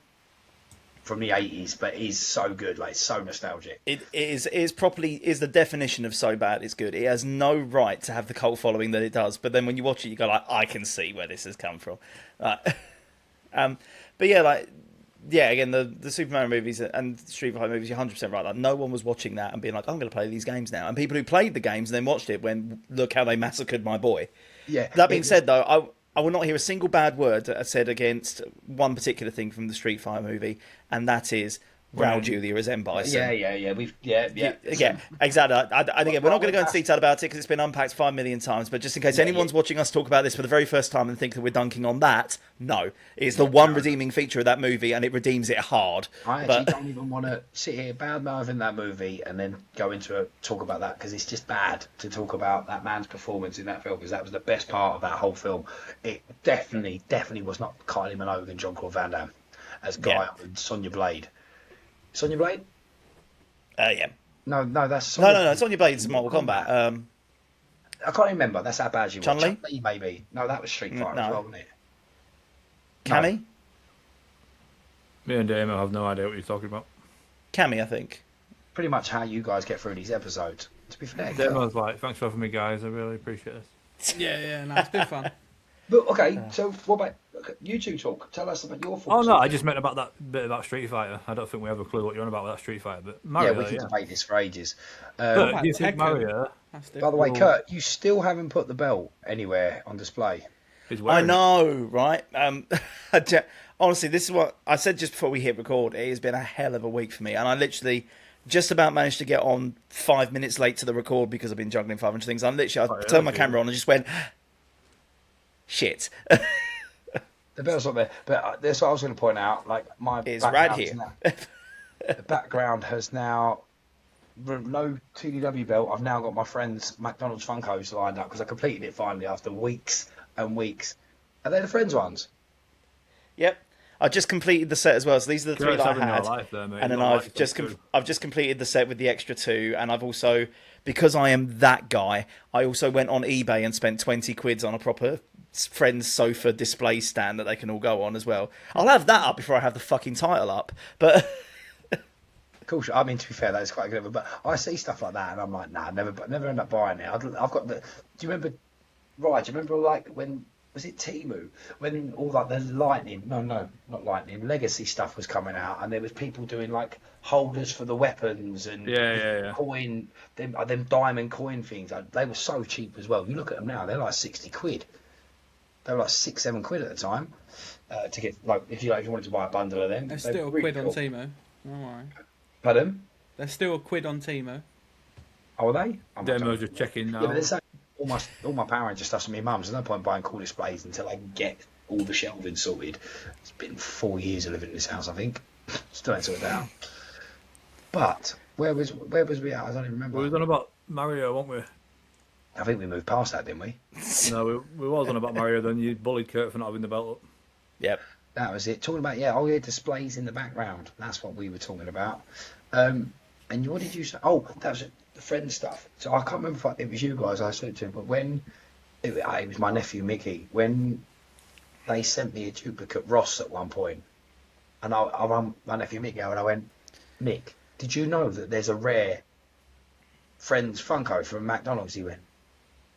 Speaker 1: from the 80s, but is so good, so nostalgic.
Speaker 2: It is the definition of so bad it's good. It has no right to have the cult following that it does, but then when you watch it, you go I can see where this has come from. But yeah, again, the Super Mario movies and Street Fighter movies, you're 100% right. No one was watching that and being I'm going to play these games now. And people who played the games and then watched it went, look how they massacred my boy.
Speaker 1: Yeah.
Speaker 2: That being said, though, I will not hear a single bad word said against one particular thing from the Street Fighter movie, and that is Raul Julia as M. Bison.
Speaker 1: Yeah.
Speaker 2: Yeah, exactly. And again, we're not going to go into detail about it because it's been unpacked 5 million times, but just in case anyone's watching us talk about this for the very first time and think that we're dunking on that, no. It's the one redeeming feature of that movie, and it redeems it hard.
Speaker 1: I actually don't even want to sit here bad-mouthing that movie and then go into talk about that, because it's just bad to talk about that man's performance in that film, because that was the best part of that whole film. It definitely was not Kylie Minogue and Jean-Claude Van Damme as Guy and Sonya Blade. Sonya Blade?
Speaker 2: Yeah.
Speaker 1: No, that's Sonya
Speaker 2: No, Sonya Blade's Mortal Kombat.
Speaker 1: I can't remember. That's how bad you were.
Speaker 2: Chun-Li,
Speaker 1: maybe. No, that was Street Fighter as well, wasn't it?
Speaker 2: Cammy?
Speaker 3: Me and Damo have no idea what you're talking about.
Speaker 2: Cammy, I think.
Speaker 1: Pretty much how you guys get through these episodes. To be fair,
Speaker 3: Damo's thanks for having me, guys. I really appreciate this.
Speaker 4: Yeah, no, it's been fun.
Speaker 1: But okay, so what about you two talk? Tell us about your thoughts.
Speaker 3: Oh no, I just meant about that bit about Street Fighter. I don't think we have a clue what you're on about with that Street Fighter, but Mario.
Speaker 1: Yeah, we can debate this for ages.
Speaker 3: Do you think Mario?
Speaker 1: By the way, Kurt, you still haven't put the belt anywhere on display.
Speaker 2: I know, right? Honestly, this is what I said just before we hit record. It has been a hell of a week for me, and I literally just about managed to get on 5 minutes late to the record because I've been juggling 500 things. I turned my camera on and just went, shit.
Speaker 1: The belt's not there, but that's what I was going to point out.
Speaker 2: It's right here.
Speaker 1: The background has now no TDW belt. I've now got my friend's McDonald's Funkos lined up because I completed it finally after weeks and weeks. Are they the friends ones?
Speaker 2: Yep. I just completed the set as well. So these are the three that I had. And then I've just completed the set with the extra 2. And I've also, because I am that guy, I also went on eBay and spent 20 quids on a proper friend's sofa display stand that they can all go on as well. I'll have that up before I have the fucking title up. But
Speaker 1: cool. I mean, to be fair, that is quite good. But I see stuff like that, and I'm like, nah, never end up buying it. I've got the. Do you remember? Right. Do you remember like when was it Temu when all like the lightning? No, not lightning. Legacy stuff was coming out, and there was people doing like holders for the weapons and coin them diamond coin things. They were so cheap as well. You look at them now; they're like 60 quid. They were like 6-7 quid at the time to get like if you wanted to buy a bundle of them.
Speaker 4: They're still a quid on Temu. Don't worry.
Speaker 1: Pardon?
Speaker 4: They're still a quid on Temu.
Speaker 1: Oh, are they?
Speaker 3: Demo's just checking now.
Speaker 1: Yeah, but there's all my Power Ranger stuff's from my mum's. There's no point buying cool displays until I can get all the shelving sorted. It's been 4 years of living in this house, I think. Still ain't sorted out. But where was we at? I don't even remember.
Speaker 3: We was on about Mario, weren't we?
Speaker 1: I think we moved past that, didn't we?
Speaker 3: No, we was on about Mario. Then you bullied Kurt for not having the belt up.
Speaker 2: Yep.
Speaker 1: That was it. Talking about displays in the background. That's what we were talking about. And what did you say? Oh, that was the friend stuff. So I can't remember if it was you guys I spoke to, but when it was my nephew Mickey, when they sent me a duplicate Ross at one point, and I rang my nephew Mickey and I went, Nick, did you know that there's a rare Friends Funko from McDonald's? He went,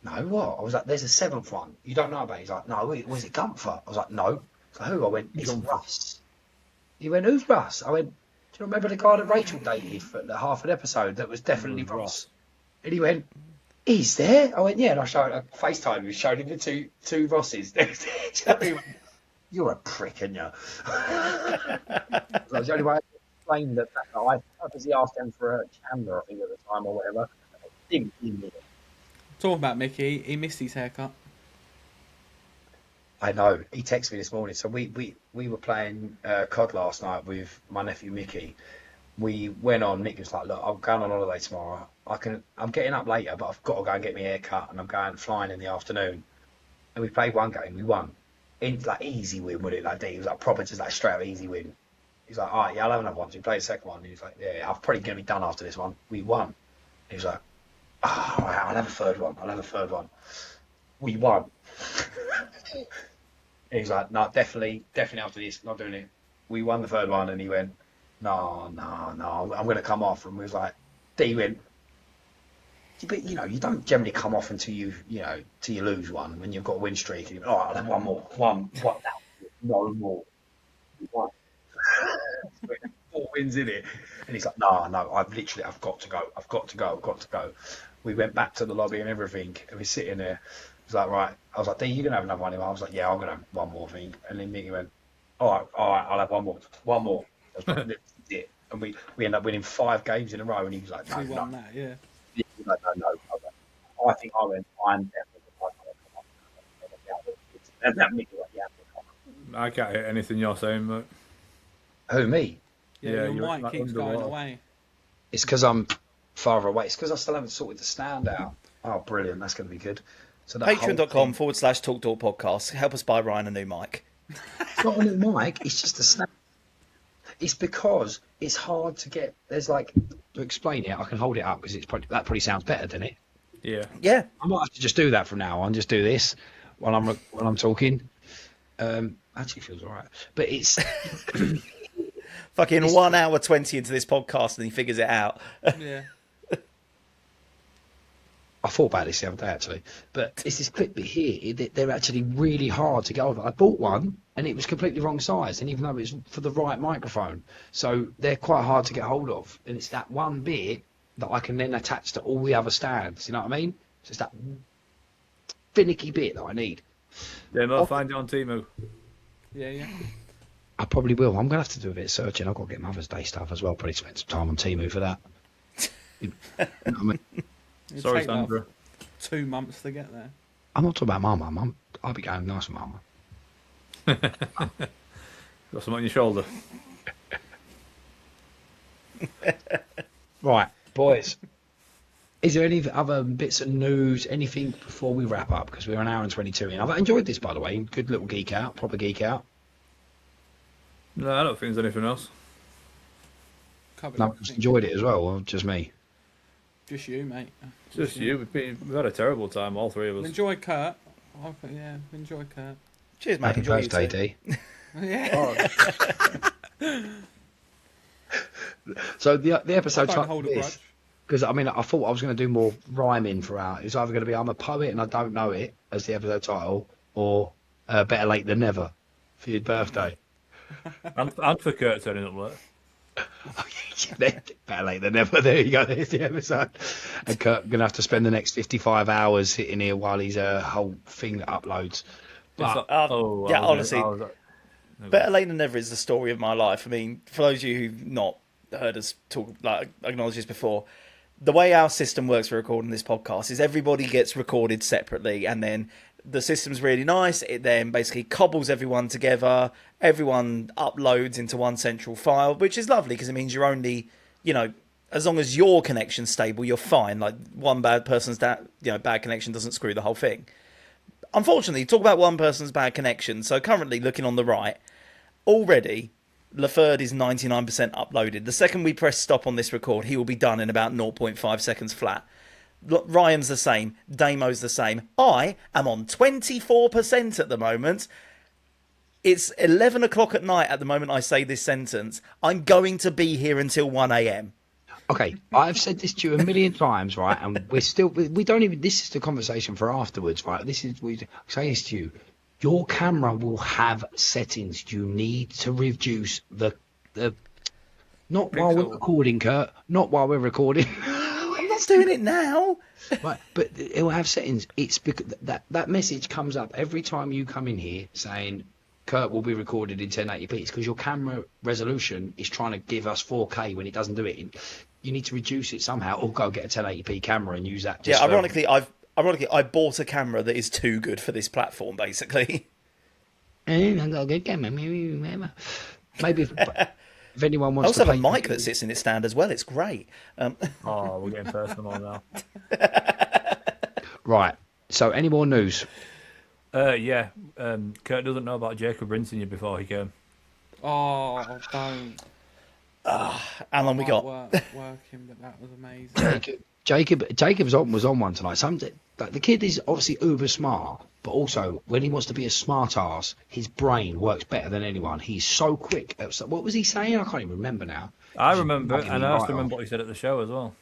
Speaker 1: no, what? I was like, there's a 7th one. You don't know about it? He's like, no, was it Gunther? I was like, no. So who? I went, it's Russ. He went, who's Russ? I went, do you remember the guy that Rachel dated for the half an episode that was definitely Ross? And he went, is there? I went, yeah. And I FaceTime him, showed him the two Rosses. He went, you're a prick, aren't you? That was the only way I could explain the fact that I purposely asked him for a Chandler, I think, at the time or whatever. Didn't give me it.
Speaker 4: Talking about Mickey, he missed his haircut.
Speaker 1: I know. He texted me this morning. So we were playing COD last night with my nephew Mickey. We went on. Nick was like, "Look, I'm going on holiday tomorrow. I'm getting up later, but I've got to go and get my hair cut, and I'm going flying in the afternoon." And we played one game. We won. Like easy win, would it? Like he was like proper, just like straight up easy win. He's like, "All right, yeah, I'll have another one." So we played the second one. And he was like, "Yeah, I'm probably gonna be done after this one." We won. He was like, "Oh, all right, I'll have a third one." We won. He's like, no, definitely after this, not doing it. We won the third one, and he went, no, I'm going to come off. And we was like, he went, but you don't generally come off until you lose one when you've got a win streak. And you went, all right, I'll have one more, no more. We won. 4 wins in it, and he's like, no, I've got to go. We went back to the lobby and everything, and we're sitting there. He was like, right. I was like, D, you gonna have another one? I was like, yeah, I'm gonna have one more thing. And then Mickey went, all right, I'll have one more. That's it. And we ended up winning 5 games in a row. And he was like, no,
Speaker 4: won that, yeah.
Speaker 1: He was like, no. I think I went, I'm definitely. And Mickey went, yeah.
Speaker 3: I can't hear anything you're saying, mate.
Speaker 1: Who, me?
Speaker 4: Yeah, your mic keeps going away.
Speaker 1: It's because I'm farther away. It's because I still haven't sorted the stand out. Oh, brilliant. That's going to be good. So
Speaker 2: Patreon.com/TalkTalk Podcast. Help us buy Ryan a new mic.
Speaker 1: It's not a new mic. It's just a snap. It's because it's hard to get. There's like, to explain it, I can hold it up because that probably sounds better, doesn't it?
Speaker 2: Yeah.
Speaker 1: I might have to just do that from now on. Just do this while I'm talking. Actually feels all right. But it's...
Speaker 2: Fucking 1 hour 20 into this podcast and he figures it out.
Speaker 4: Yeah.
Speaker 1: I thought about this the other day, actually. But it's this clip bit here. They're actually really hard to get over. I bought one, and it was completely wrong size, and even though it's for the right microphone. So they're quite hard to get hold of. And it's that one bit that I can then attach to all the other stands. You know what I mean? So it's that finicky bit that I need.
Speaker 3: Yeah, I'll find it on Temu.
Speaker 4: Yeah.
Speaker 1: I probably will. I'm going to have to do a bit of searching. I've got to get Mother's Day stuff as well. Probably spend some time on Temu for that. You know what I mean?
Speaker 3: Sorry, Sandra.
Speaker 4: 2 months to get there.
Speaker 1: I'm not talking about my mum. I'll be going nice with mama.
Speaker 3: Got some on your shoulder.
Speaker 1: Right, boys. Is there any other bits of news, anything before we wrap up? Because we're an hour and 22 in. I've enjoyed this, by the way. Good little geek out, proper geek out.
Speaker 3: No, I don't think there's anything else.
Speaker 1: No, I just enjoyed it as well, or just me?
Speaker 4: Just you, mate.
Speaker 3: Just you. We've had a terrible time, all 3 of us.
Speaker 4: Enjoy Kurt. Yeah, enjoy, Kurt.
Speaker 2: Cheers, mate.
Speaker 1: Happy
Speaker 2: Enjoy
Speaker 1: birthday,
Speaker 2: you too.
Speaker 1: D.
Speaker 4: Yeah.
Speaker 1: So the episode
Speaker 4: Don't
Speaker 1: title
Speaker 4: hold a
Speaker 1: is,
Speaker 4: grudge.
Speaker 1: because I mean I thought I was going to do more rhyming throughout. It's either going to be I'm a poet and I don't know it as the episode title, or better late than never for your birthday.
Speaker 3: And for Kurt turning up late.
Speaker 1: Better late than never. There you go. There's the episode. And Kurt going to have to spend the next 55 hours sitting here while his whole thing uploads. But,
Speaker 2: yeah, honestly, better late than never is the story of my life. I mean, for those of you who've not heard us talk, like, acknowledge this before, the way our system works for recording this podcast is everybody gets recorded separately, and then the system's really nice. It then basically cobbles everyone together. Everyone uploads into one central file, which is lovely because it means you're only, as long as your connection's stable, you're fine. Like, one bad person's bad connection doesn't screw the whole thing. Unfortunately, talk about one person's bad connection. So currently, looking on the right, already, Laferd is 99% uploaded. The second we press stop on this record, he will be done in about 0.5 seconds flat. Ryan's the same. Damo's the same. I am on 24% at the moment. It's 11 o'clock at night at the moment I say this sentence. I'm going to be here until 1 a.m.
Speaker 1: Okay, I've said this to you a million times, right? And we don't even, this is the conversation for afterwards, right? We say this to you. Your camera will have settings you need to reduce the not while we're recording, Kurt. Not while we're recording.
Speaker 2: I'm not doing it now.
Speaker 1: Right, but it will have settings. It's because that message comes up every time you come in here saying Kurt will be recorded in 1080p. It's because your camera resolution is trying to give us 4K when it doesn't do it. You need to reduce it somehow, or go get a 1080p camera and use that.
Speaker 2: Yeah, ironically, I bought a camera that is too good for this platform, basically.
Speaker 1: I've got a good camera. Maybe if anyone wants
Speaker 2: I also
Speaker 1: to
Speaker 2: have a mic that sits in its stand as well. It's great.
Speaker 3: We're getting personal now.
Speaker 1: Right. So, any more news?
Speaker 3: Yeah. Kurt doesn't know about Jacob rinsing you before he came.
Speaker 4: Oh, don't.
Speaker 2: How long we got?
Speaker 4: Working, but that was amazing.
Speaker 1: Jacob's was on one tonight. The kid is obviously uber smart, but also when he wants to be a smart ass, his brain works better than anyone. He's so quick. What was he saying? I can't even remember now.
Speaker 3: I remember, and I also remember what he said at the show as well.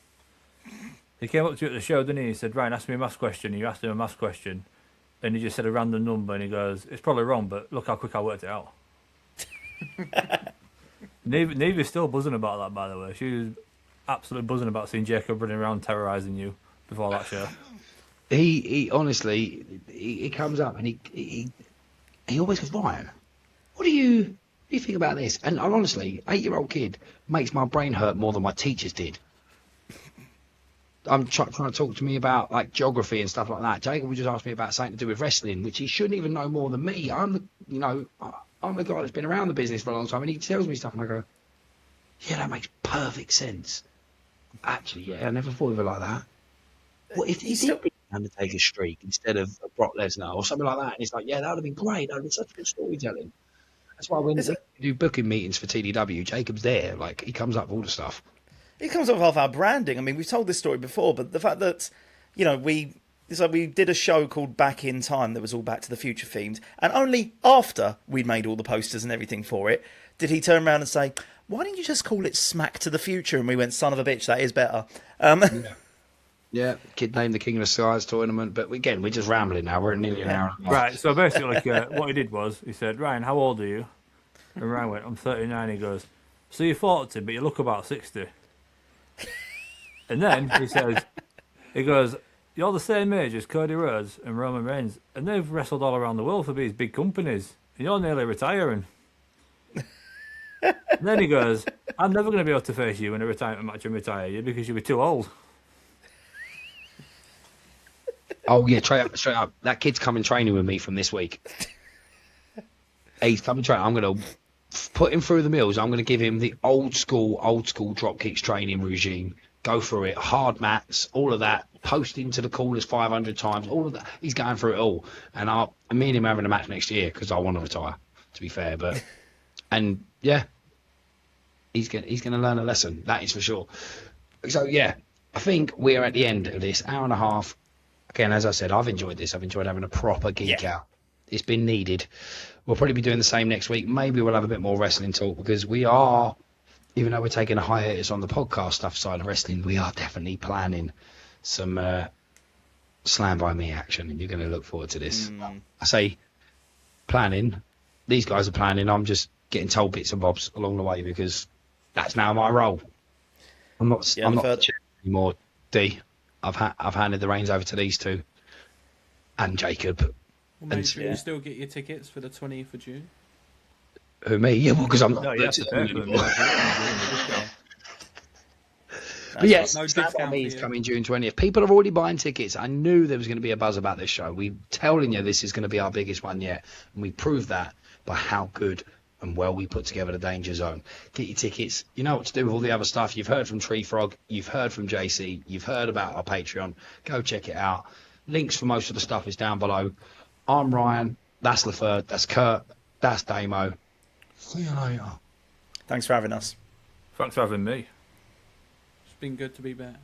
Speaker 3: He came up to you at the show, didn't he? He said, "Ryan, ask me a maths question." And you asked him a maths question, and he just said a random number, and he goes, "It's probably wrong, but look how quick I worked it out." Neve's still buzzing about that, by the way. She was absolutely buzzing about seeing Jacob running around terrorising you before that show.
Speaker 1: He honestly, he comes up and he always goes, "Ryan, what do you think about this?" And honestly, 8-year-old kid makes my brain hurt more than my teachers did. I'm trying to talk to me about like geography and stuff like that. Jacob would just ask me about something to do with wrestling, which he shouldn't even know more than me. I'm the guy that's been around the business for a long time, and he tells me stuff, and I go, "Yeah, that makes perfect sense." Actually, yeah, I never thought of it like that. What if he did be Undertaker's streak instead of Brock Lesnar or something like that? And it's like, yeah, that would have been great. That would have been such good storytelling. That's why when we do booking meetings for TDW, Jacob's there. Like, he comes up with all the stuff.
Speaker 2: It comes off of our branding. I mean, we've told this story before, but the fact that, we did a show called Back in Time that was all Back to the Future themed, and only after we'd made all the posters and everything for it, did he turn around and say, "Why didn't you just call it Smack to the Future?" And we went, "Son of a bitch, that is better."
Speaker 1: Yeah, kid named the King of the Skies tournament, but again, we're just rambling now. We're at nearly an hour.
Speaker 3: Right, so basically, what he did was, he said, "Ryan, how old are you?" And Ryan went, "I'm 39. He goes, "So you're 40, but you look about 60. And then he goes, "You're the same age as Cody Rhodes and Roman Reigns, and they've wrestled all around the world for these big companies, and you're nearly retiring." And then he goes, "I'm never going to be able to face you in a retirement match and retire you because you'll be too old."
Speaker 1: Oh, yeah, straight up. That kid's coming training with me from this week. He's coming training. I'm going to put him through the mills. I'm going to give him the old school drop kicks training regime. Go through it. Hard mats, all of that. Post him to the corners 500 times. All of that. He's going through it all. And me and him having a match next year because I want to retire, to be fair. But and yeah, he's going to learn a lesson. That is for sure. So, yeah, I think we're at the end of this hour and a half. again, as I said, I've enjoyed this. I've enjoyed having a proper geek out. It's been needed. We'll probably be doing the same next week. Maybe we'll have a bit more wrestling talk because we are, even though we're taking a hiatus on the podcast stuff side of wrestling, we are definitely planning some Slam by Me action, and you're going to look forward to this. I say planning. These guys are planning. I'm just getting told bits and bobs along the way because that's now my role. I'm not the chair anymore, D. I've handed the reins over to these two and Jacob.
Speaker 4: Well, maybe you still get your tickets for the 20th of June.
Speaker 1: Who, me? Yeah, well, because I'm not.
Speaker 3: No, you have to pay for them.
Speaker 1: But yes, Slam by Me is coming June 20th. People are already buying tickets. I knew there was going to be a buzz about this show. We're telling you this is going to be our biggest one yet, and we proved that by how good and well we put together the Danger Zone. Get your tickets. You know what to do with all the other stuff. You've heard from Tree Frog. You've heard from JC. You've heard about our Patreon. Go check it out. Links for most of the stuff is down below. I'm Ryan. That's LaFerd. That's Kurt. That's Damo. See you later.
Speaker 2: Thanks for having us.
Speaker 3: Thanks for having me.
Speaker 4: It's been good to be back.